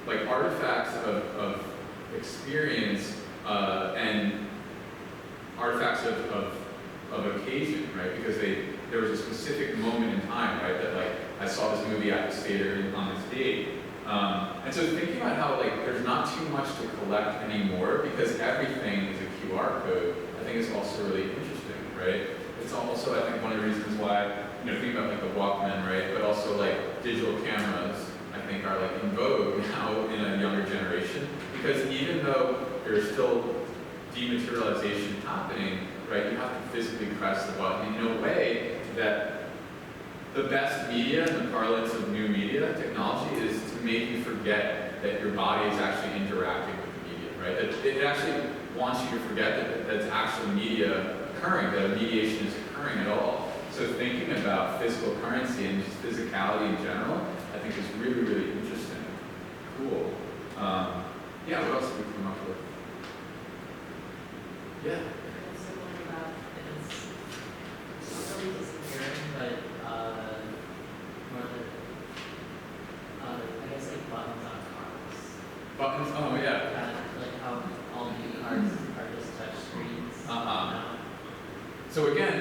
like, artifacts of experience and artifacts of occasion, right? Because there was a specific moment in time, right, that, like, I saw this movie at this theater on this date. And so thinking about how, like, there's not too much to collect anymore because everything is a QR code, I think is also really interesting, right? It's also, I think, one of the reasons why, thinking about, like, the Walkman, right, but also, like, digital cameras, I think, are, like, in vogue now in a younger generation, because even though there's still dematerialization happening, right, you have to physically press the button in a way that the best media, in the parlance of new media technology, is to make you forget that your body is actually interacting with the media, right? That it actually wants you to forget that that's actually media occurring, that mediation is occurring at all. So thinking about physical currency and just physicality in general, I think is really, really interesting. Cool. Yeah, what else did we come up with? Yeah. So one about, and it's not really disappearing, but more than, I guess like buttons on cars. Buttons, oh yeah. Like how all new cars are just touch screens. So again,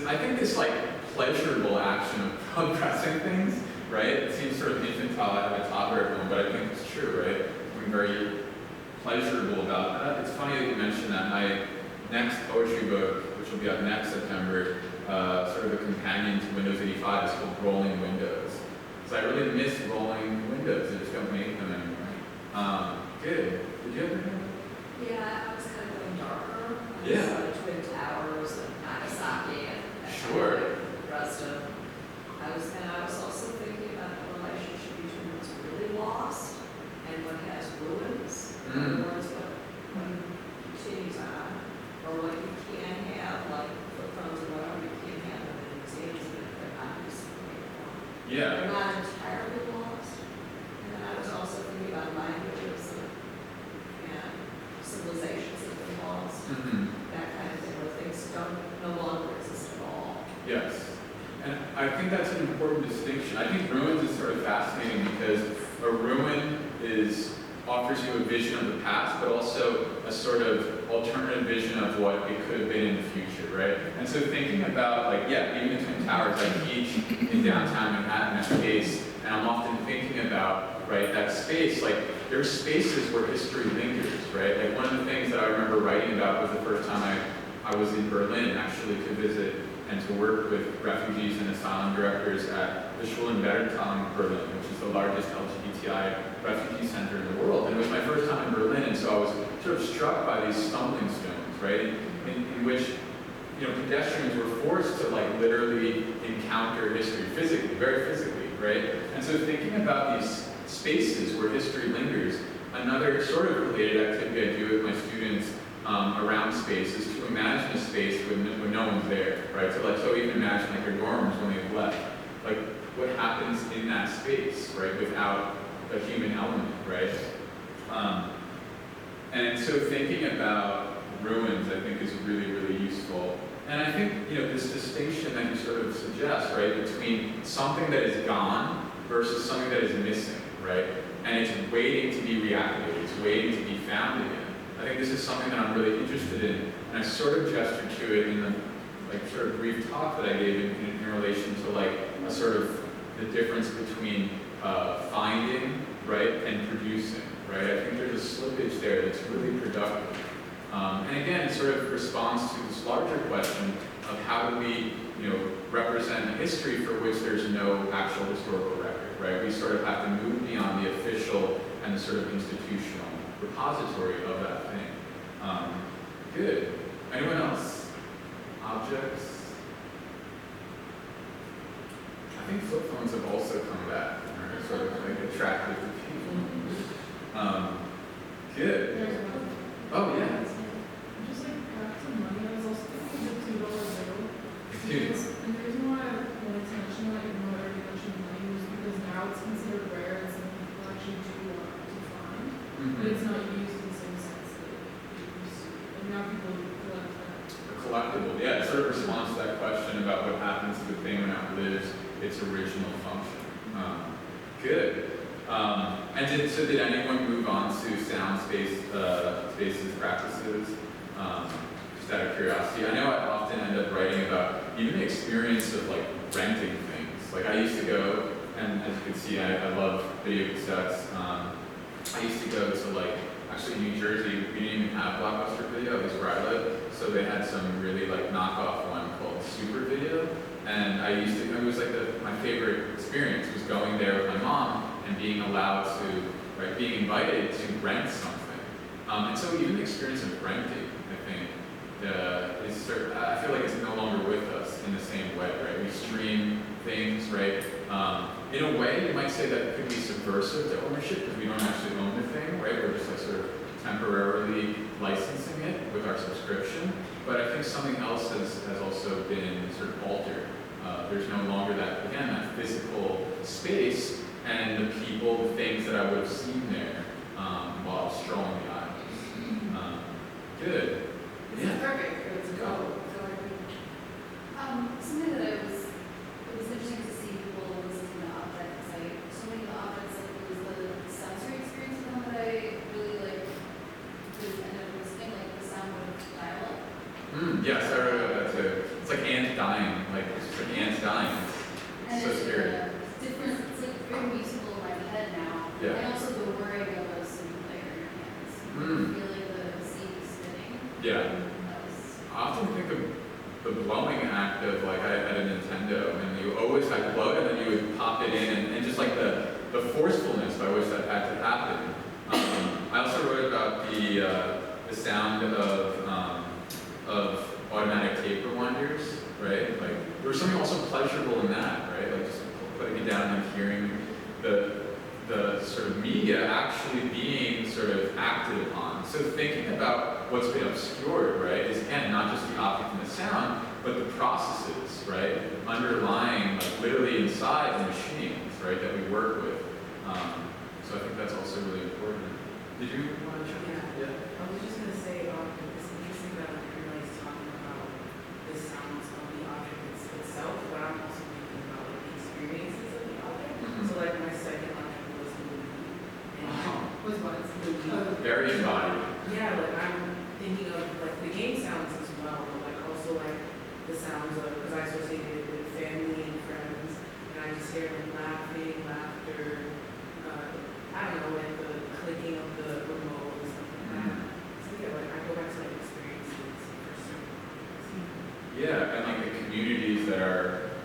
I think this like pleasurable action of pressing things, right? It seems sort of infantile. I have a toddler at home, but I think it's true, right? I'm very pleasurable about that. It's funny that you mentioned that. My next poetry book, which will be out next September, sort of a companion to Windows 85, is called Rolling Windows. So I really miss rolling windows. They just don't make them anymore. Good. Did you ever hear that? Yeah, I was kind of going darker. Yeah. Twin Towers and Nagasaki and Sure. the rest of. I was also thinking about the relationship between what's really lost and what has ruins. In other words, what continues on, or what you can have, like flip phones or whatever, you can't have them in museums, but they're obviously Yeah. they're not entirely lost. And then I was also thinking about languages and civilizations that have been lost, that kind of thing, where things no longer exist at all. Yes. And I think that's an important distinction. I think ruins is sort of fascinating because a ruin offers you a vision of the past, but also a sort of alternative vision of what it could have been in the future, right? And so thinking about, like, yeah, even the Twin Towers, I teach in downtown Manhattan at space, and I'm often thinking about, right, that space, like, there's spaces where history lingers, right? Like, one of the things that I remember writing about was the first time I was in Berlin, actually, to visit and to work with refugees and asylum directors at the Schulenbergtal Berlin, which is the largest LGBTI refugee center in the world. And it was my first time in Berlin, and so I was sort of struck by these stumbling stones, right? In which, pedestrians were forced to, like, literally encounter history physically, very physically, right? And so thinking about these spaces where history lingers, another sort of related activity I do with my students around space is to imagine a space when no one's there, right? So even imagine, like, your dorms when they've left, like, what happens in that space, right, without a human element, right? And so thinking about ruins, I think, is really, really useful. And I think, this distinction that you sort of suggest, right, between something that is gone versus something that is missing, right? And it's waiting to be reactivated, it's waiting to be found again. I think this is something that I'm really interested in, and I sort of gestured to it in the, like, sort of brief talk that I gave in relation to, like, a sort of the difference between finding, right, and producing, right? I think there's a slippage there that's really productive. And again, it sort of responds to this larger question of how do we, represent a history for which there's no actual historical record, right? We sort of have to move beyond the official and the sort of institutional repository of that thing. Good. Anyone else? Objects? I think flip phones have also come back and are sort of, like, attractive to people. Good. There's one. Oh, yeah. Just like back to money, I was also thinking of the $2 bill. Dude. And the reason why I wanted to mention that, even though I already mentioned money, was because now it's considered rare and some people actually do want to find, but it's not used in the same its original function. Good. So did anyone move on to sound spaces practices? Just out of curiosity. I know I often end up writing about even the experience of like renting things. Like I used to go, and as you can see, I love video cassettes. I used to go to like, actually in New Jersey, we didn't even have Blockbuster Video, at least where I live. So they had some really like knockoff one called Super Video. And I used to, it was like my favorite experience was going there with my mom and being allowed to, right, being invited to rent something. And so even the experience of renting, I think, I feel like it's no longer with us in the same way, right? We stream things, right? In a way, you might say that it could be subversive to ownership because we don't actually own the thing, right? We're just like sort of temporarily licensing it with our subscription. But I think something else has also been sort of altered. There's no longer that, again, that physical space and the people, the things that I would have seen there while I was strolling the aisles. Good. This is perfect. Let's go. Something that it was interesting to see people listen to the objects. Like so many of the objects, like it was the sensory experience of them that I really like. And it was like the sound of dialogue. Yes, I wrote about that too. It's like ants dying. Like it's just like ants dying. It's so scary. Different. It's like very musical in my head now. Yeah. And also the whirring of a single player in your hands. Feeling the seed spinning. Yeah. I often think of the blowing act of like I had a Nintendo and you always had blow and then you would pop it in and just like the forcefulness by which that had to happen. I also wrote about the sound of automatic tape rewinders, right? Like there was something also pleasurable in that, right? Like just putting it down and hearing the sort of media actually being sort of acted upon. So thinking about what's been obscured, right, is again not just the object and the sound, but the processes, right, underlying, like literally inside the machines, right, that we work with. So I think that's also really important. Did you want to check? Yeah. I was just going to say, it's interesting that everybody's talking about the sounds of the object itself, but I'm also thinking about like the experiences of the object. So like my second object was the movie. And was what? Very embodied. Yeah, like I'm thinking of like the game sounds as well, but like also like the sounds of, because I associated it with family and friends, and I just hear like laughing, laughter, I don't know, like the clicking of the remote and stuff like that. So yeah, like I go back to like experiences for certain. Yeah, and like the communities that are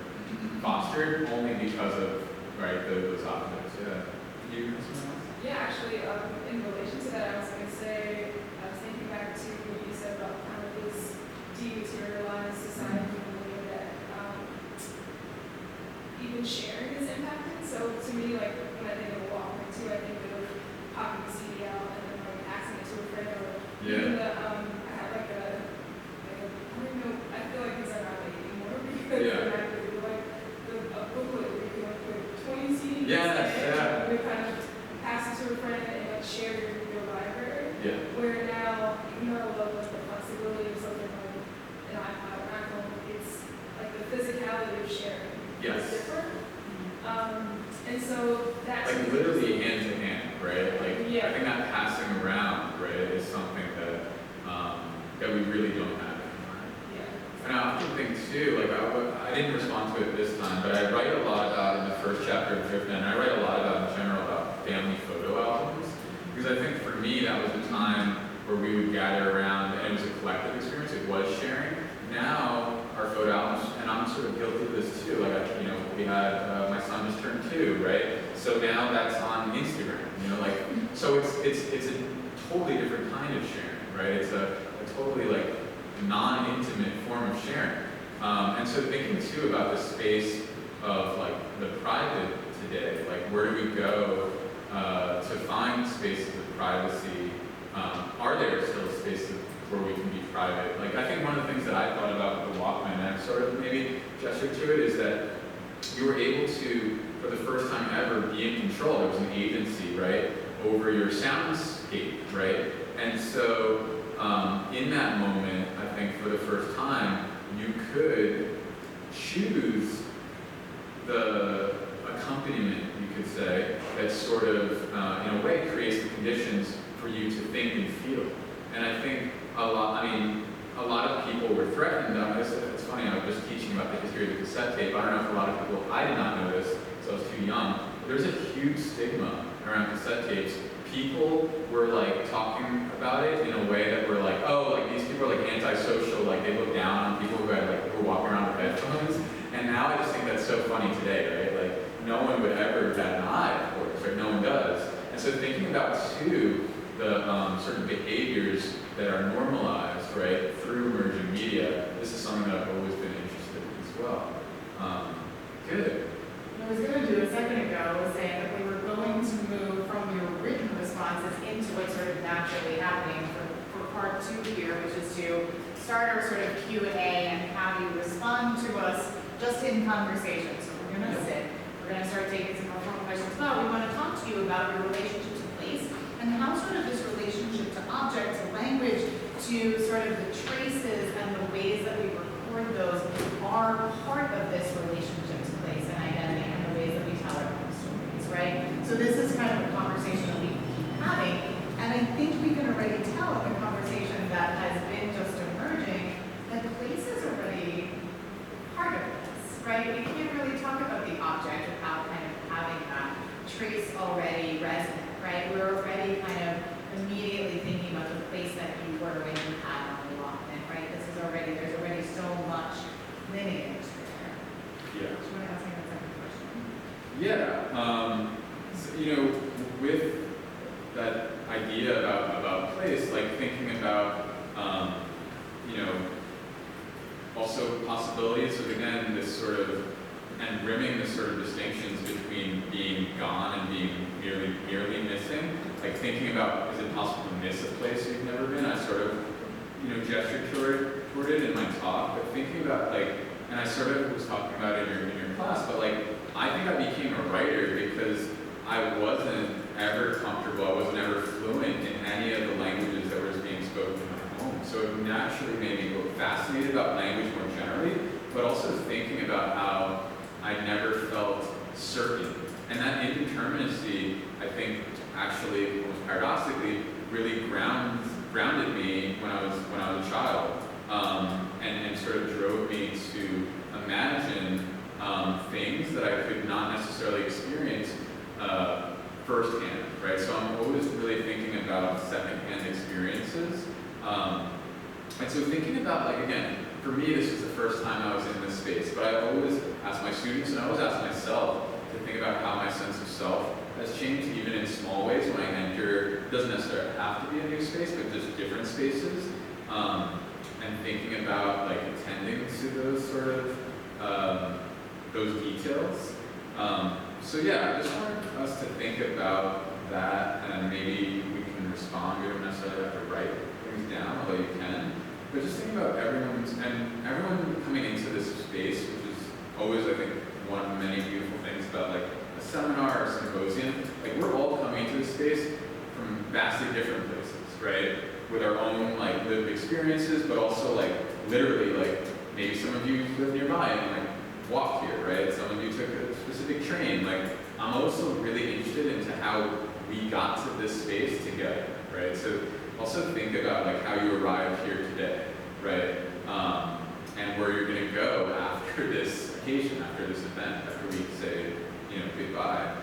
fostered only because of, right, those objects, yeah. You have something else? Yeah, actually, in relation to that, I was going to say, I was thinking back to what you said about kind of this dematerialized society and the way that even sharing is impacted. So to me, like when I think of a Walkman too, I think of popping the CD out and then like asking it to a friend or even the, I had like a, I don't know, I feel like these are not like anymore because I could like a booklet where you can like put 20 CDs and you kind of pass it to a friend and like share your library. Yeah. Where now, even though I love like the flexibility of something like an iPod or iPhone, it's like the physicality of sharing is different. And so that's like literally hand to hand, right? Like I think that passing around, right, is something that that we really don't have anymore. Yeah. And I often think too, like I didn't respond to it this time, but I write a lot about in the first chapter of Drift, and I write a lot about in general about family photo albums, because I think for me that was a time where we would gather around and it was a collective experience. It was sharing. Now our photo albums, and I'm sort of guilty of this too. Like we had my son just turned 2, right? So now that's on Instagram. Like so it's a totally different kind of sharing, right? It's a totally like non-intimate form of sharing. And so thinking too about the space of like the private today, like where do we go to find spaces of privacy? Are there still spaces where we can be private? Like I think one of the things that I thought about with the Walkman, and I've sort of maybe gestured to it, is that you were able to, for the first time ever, be in control. There was an agency, right, over your soundscape, right? And so in that moment, I think for the first time, you could choose the accompaniment, you could say, that sort of, in a way, creates the conditions for you to think and feel. And I think a lot of people were threatened. It's funny, I was just teaching about the history of the cassette tape. I don't know if a lot of people, I did not know this, so I was too young. But there's a huge stigma around cassette tapes. People were like talking about it in a way that were like, oh, like these people are like antisocial, like they look down on people who had like who were walking around with headphones. And now I just think that's so funny today, right? Like no one would ever bat an eye, of course, right? No one does. And so thinking about too the certain behaviors that are normalized, right, through emerging media, this is something that I've always been interested in as well. Good. What I was going to do a second ago was saying that we were going to move from your written responses into what's sort of naturally happening for part 2 here, which is to start our sort of Q&A and have you respond to us just in conversation. So we're going to sit, we're going to start taking some more formal questions. Well, we want to talk to you about your relationship to place and how sort of this relationship to object, to language, to sort of the traces and the ways that we record those are part of this relationship to place and identity and the ways that we tell our own stories, right? So this is kind of a conversation that we keep having, and I think we can already tell in the conversation that has been just emerging that place is already part of this, right? We can't really talk about the object without kind of having that trace already resonant, right? We're already kind of immediately thinking about the place that you were when you had on the allotment, right? This is already, there's already so much lineage there. Yeah. Do you want to ask me that second question? Yeah. So, you know, with that idea about place, like thinking about, you know, also possibilities of, again, this sort of, and rimming the sort of distinctions between being gone and being merely missing. Like thinking about, is it possible to miss a place you've never been? I sort of, you know, gestured toward it in my talk, but thinking about like, and I sort of was talking about it in your class, but like, I think I became a writer because I wasn't ever comfortable, I wasn't ever fluent in any of the languages that was being spoken in my home. So it naturally made me go fascinated about language more generally, but also thinking about how I never felt certain. And that indeterminacy, I think, actually, almost paradoxically, really grounded me when I was a child, and sort of drove me to imagine things that I could not necessarily experience firsthand, right? So I'm always really thinking about secondhand experiences. And so thinking about, like, again, for me, this was the first time I was in this space, but I always ask my students, and I always ask myself, to think about how my sense of self has changed, even in small ways when I enter, it doesn't necessarily have to be a new space, but just different spaces, and thinking about, like, attending to those sort of, those details. So yeah, I just wanted us to think about that, and maybe we can respond. We don't necessarily have to write things down, although you can. But just think about everyone coming into this space, which is always, I think, one of many beautiful things about like a seminar or symposium. Like we're all coming into this space from vastly different places, right? With our own like lived experiences, but also like literally like maybe some of you live nearby and like walked here, right? Some of you took a specific train. Like I'm also really interested into how we got to this space together, right? So also think about like how you arrived here today, right? And where you're going to go after this occasion, after this event, after we say, you know, goodbye.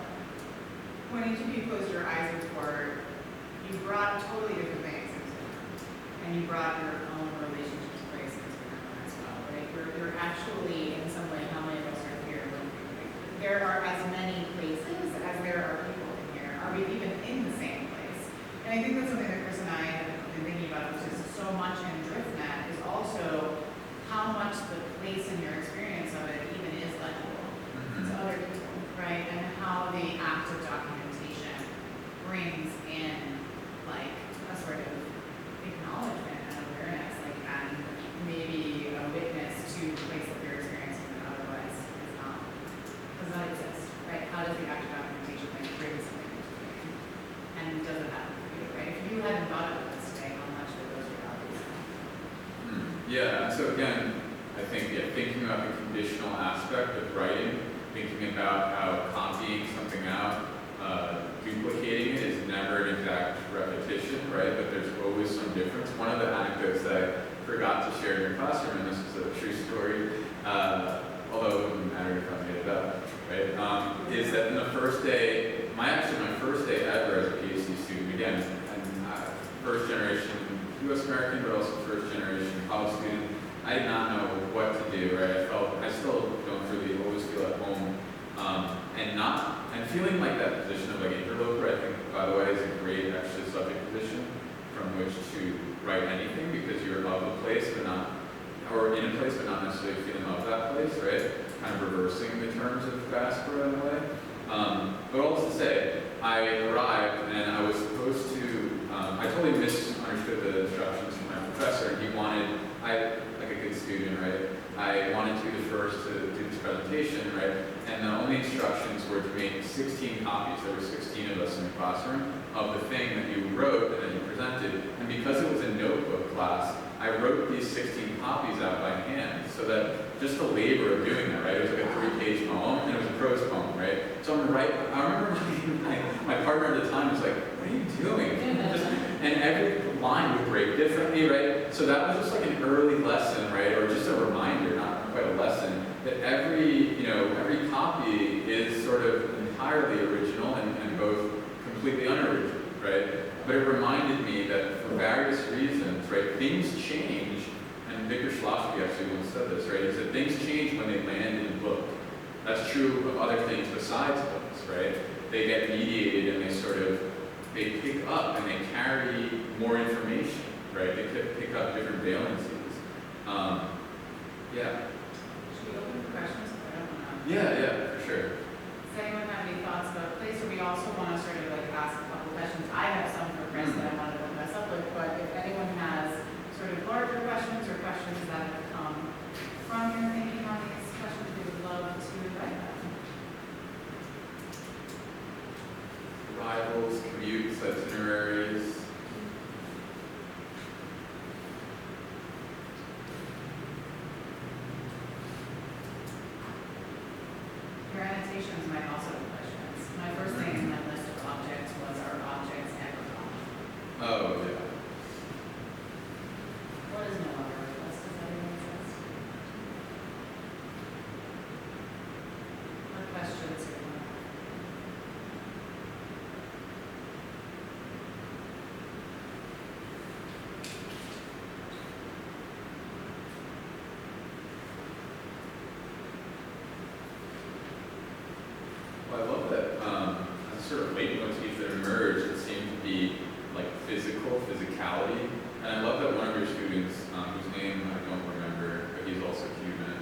When each of you closed your eyes before, you brought totally different things into it, and you brought your own relationship to place into it as well, right? You're actually, in some way, how many of us are here? There are as many places as there are people in here. Are we even in the same place? And I think that's something that Chris and I have been thinking about, which is so much in DriftNet, is also how much the place in your experience of it even is legible to other people, right? And how the act of documentation brings in like a sort of acknowledgement and awareness, like and maybe a witness to the place that you're experiencing that otherwise does not exist, right? How does the act of documentation like bring something into being? And does it happen for you, right? If you hadn't thought of this today, how much would those realities happen? Yeah, so again, I think, yeah, thinking about the conditional aspect of writing, thinking one of the anecdotes that I forgot to share in your classroom, and this is a true story, although it wouldn't matter if I made it up, right? Is that in the first day, my first day ever as a PhD student, again, first generation US American, but also first generation college student, I did not know what to do, right? I still don't really always feel at home, and feeling like that position of like interloper, I think, by the way, is a great actually subject position from which to write anything, because you're of a place but not, or in a place but not necessarily feeling of that place, right? Kind of reversing the terms of diaspora in a way. But all this to say, I arrived and I was supposed to, I totally misunderstood the instructions from my professor, and he wanted, like a good student, right? I wanted to be the first to do this presentation, right? And the only instructions were to make 16 copies. There were 16 of us in the classroom of the thing that you wrote and then you presented. And because it was a notebook class, I wrote these 16 copies out by hand, so that just the labor of doing that, right? It was like a 3-page poem, and it was a prose poem, right? So I remember my partner at the time was like, what are you doing? And every line would break differently, right? So that was just like an early lesson, right? Or just a reminder, not quite a lesson, that every copy is sort of entirely original and both completely unoriginal, right? But it reminded me that for various reasons, right, things change, and Victor Schlossky actually once said this, right? He said things change when they land in a book. That's true of other things besides books, right? They get mediated and they pick up and they carry more information, right? They pick up different valencies. Yeah. Should we open for questions? I don't know. Yeah, for sure. Does anyone have any thoughts about place? Or we also want to sort of like ask a couple questions. I have some for Chris that I wanted to mess up with, but if anyone has sort of larger questions or questions that have come from your thinking on these questions, we would love to invite them. Arrivals, commutes, itineraries. Your annotations might also be questions. My first thing in my list of objects was our objects ever gone. Oh, yeah. What is no longer a list? Does that even make sense? What questions are you Well, I love that sort of leitmotif that emerged that seemed to be like physicality. And I love that one of your students, whose name I don't remember, but he's also Cuban,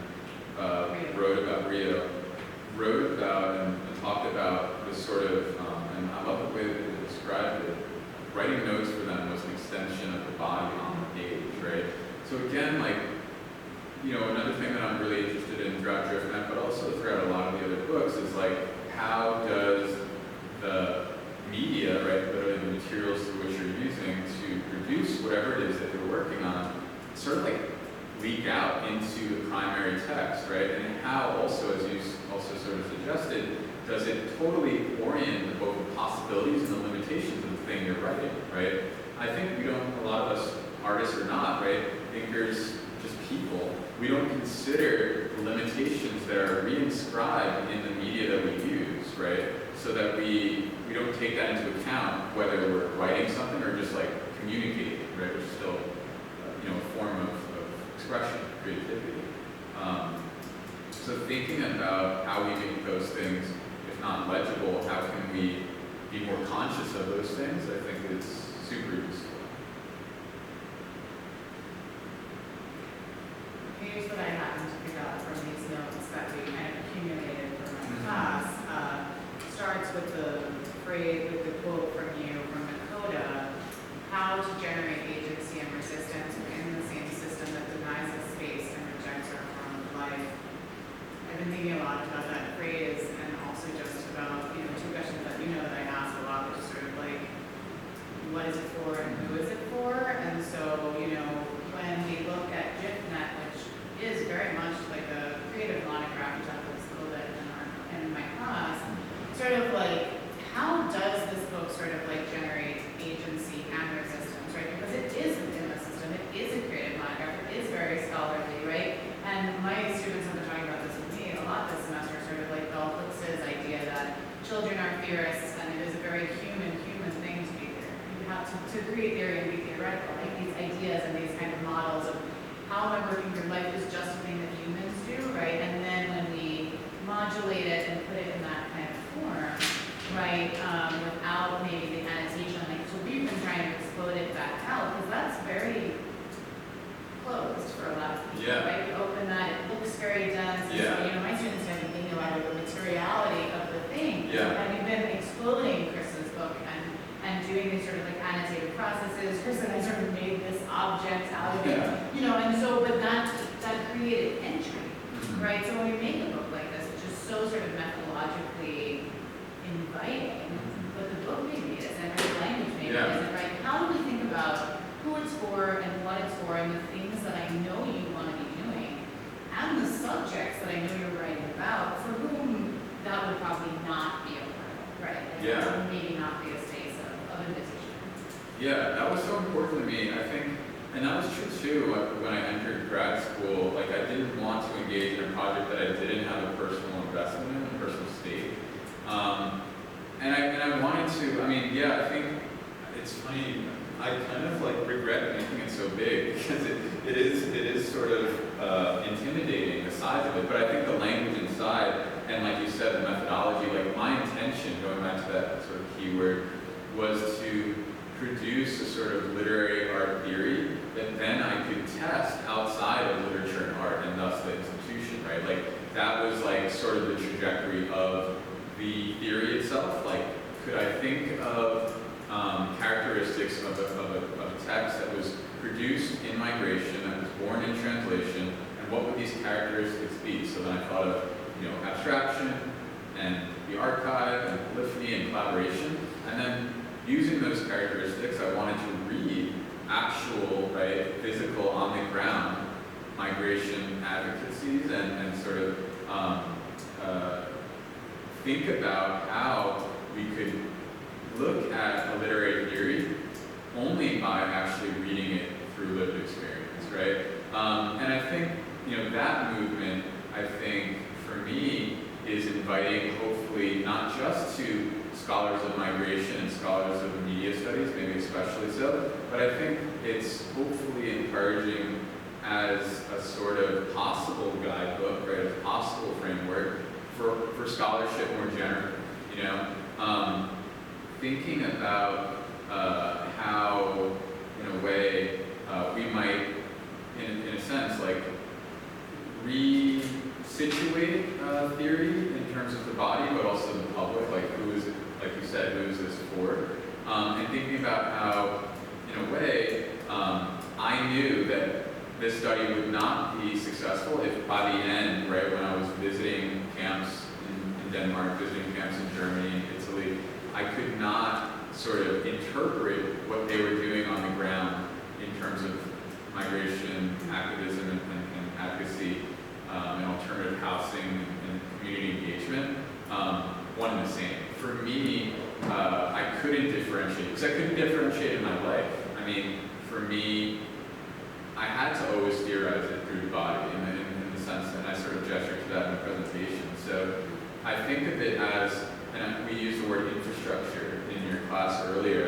wrote about and talked about this sort of, and I love the way that they described it. Writing notes for them was an extension of the body on the page, right? So again, like, another thing that I'm really interested in throughout DriftNet, but also throughout a lot of the other books, is like, how does the media, right, literally the materials through which you're using to produce whatever it is that you're working on, sort of like leak out into the primary text, right? And how also, as you also sort of suggested, does it totally orient both the possibilities and the limitations of the thing you're writing, right? I think a lot of us, artists or not, right, thinkers, just people, we don't consider the limitations that are reinscribed in the media that we use, right? So that we don't take that into account whether we're writing something or just like communicating, right? Which is still, a form of expression, creativity. So thinking about how we make those things, if not legible, how can we be more conscious of those things, I think is super useful. Here's what I happened to pick up from these notes that we kind of accumulated for my class. Starts with with the quote from you from Dakota, how to generate agency and resistance within the same system that denies us space and rejects our form of life. I've been thinking a lot about that phrase, and also just about, two questions that that I ask a lot, which is sort of like, what is it for and who is it for? And so, when we look at GIFnet, which is very much like a creative monograph, which I was a little bit in my class, sort of like, how does this book sort of like generate agency and resistance, right? Because it is within us theorists, and it is a very human thing to be there. You have to create theory and be theoretical, like these ideas and these kind of models of how am I working through life is just a thing that humans do, right? And then when we modulate it and put it in that kind of form, right, without maybe the annotation, like, so we've been trying to explode it back out, because that's very closed for a lot of people, Yeah. right? You open that, it looks very dense, and Yeah. so, you know, my students have been thinking about the materiality of the thing, Yeah. and we've been exploding Chris's book and doing these sort of like annotated processes. Chris and I sort of made this object out of it, you know, and so, but that created entry, right? So when we make a book like this, which is so sort of methodologically inviting, but the book maybe isn't, or the language maybe isn't, right? How do we think about who it's for and what it's for and the things that I know you want to be doing and the subjects that I know you're writing about for whom that would probably not be a part, right? Like, Yeah. that would maybe not be a space of invitation. Yeah, that was so important to me. I think, and that was true too when I entered grad school. Like, I didn't want to engage in a project that I didn't have a personal investment in, a personal stake. And I wanted to. I mean, yeah, I think it's funny. I kind of like regret making it so big because it is sort of intimidating, the size of it. But I think the language inside, and like you said, the methodology. Like, my intention, going back to that sort of keyword, was to produce a sort of literary art theory that then I could test outside of literature and art, and thus the institution, right? Like, that was like sort of the trajectory of the theory itself. Like, could I think of characteristics of a text that was produced in migration, that was born in translation, and what would these characteristics be? So then I thought of, you know, abstraction, and the archive, and polyphony, and collaboration, and then using those characteristics, I wanted to read actual, right, physical, on the ground migration advocacies, and sort of think about how we could look at a literary theory only by actually reading it through lived experience, right? And I think, you know, that movement, I think, for me, is inviting, hopefully, not just to scholars of migration and scholars of media studies, maybe especially so, but I think it's hopefully encouraging as a sort of possible guidebook, right, a possible framework for scholarship more generally, you know? Thinking about how, in a way, we might, in a sense, like, re-situate theory in terms of the body, but also the public, like, who is it, like you said, who is this for? And thinking about how, in a way, I knew that this study would not be successful if by the end, right, when I was visiting camps in Denmark, visiting camps in Germany and Italy, I could not sort of interpret what they were doing on the ground in terms of migration, activism, and advocacy, and alternative housing, and community engagement, one and the same. For me, I couldn't differentiate, because I couldn't differentiate in my life. I mean, for me, I had to always theorize it through the body, in the sense that I sort of gestured to that in the presentation. So I think of it as, and we used the word infrastructure in your class earlier,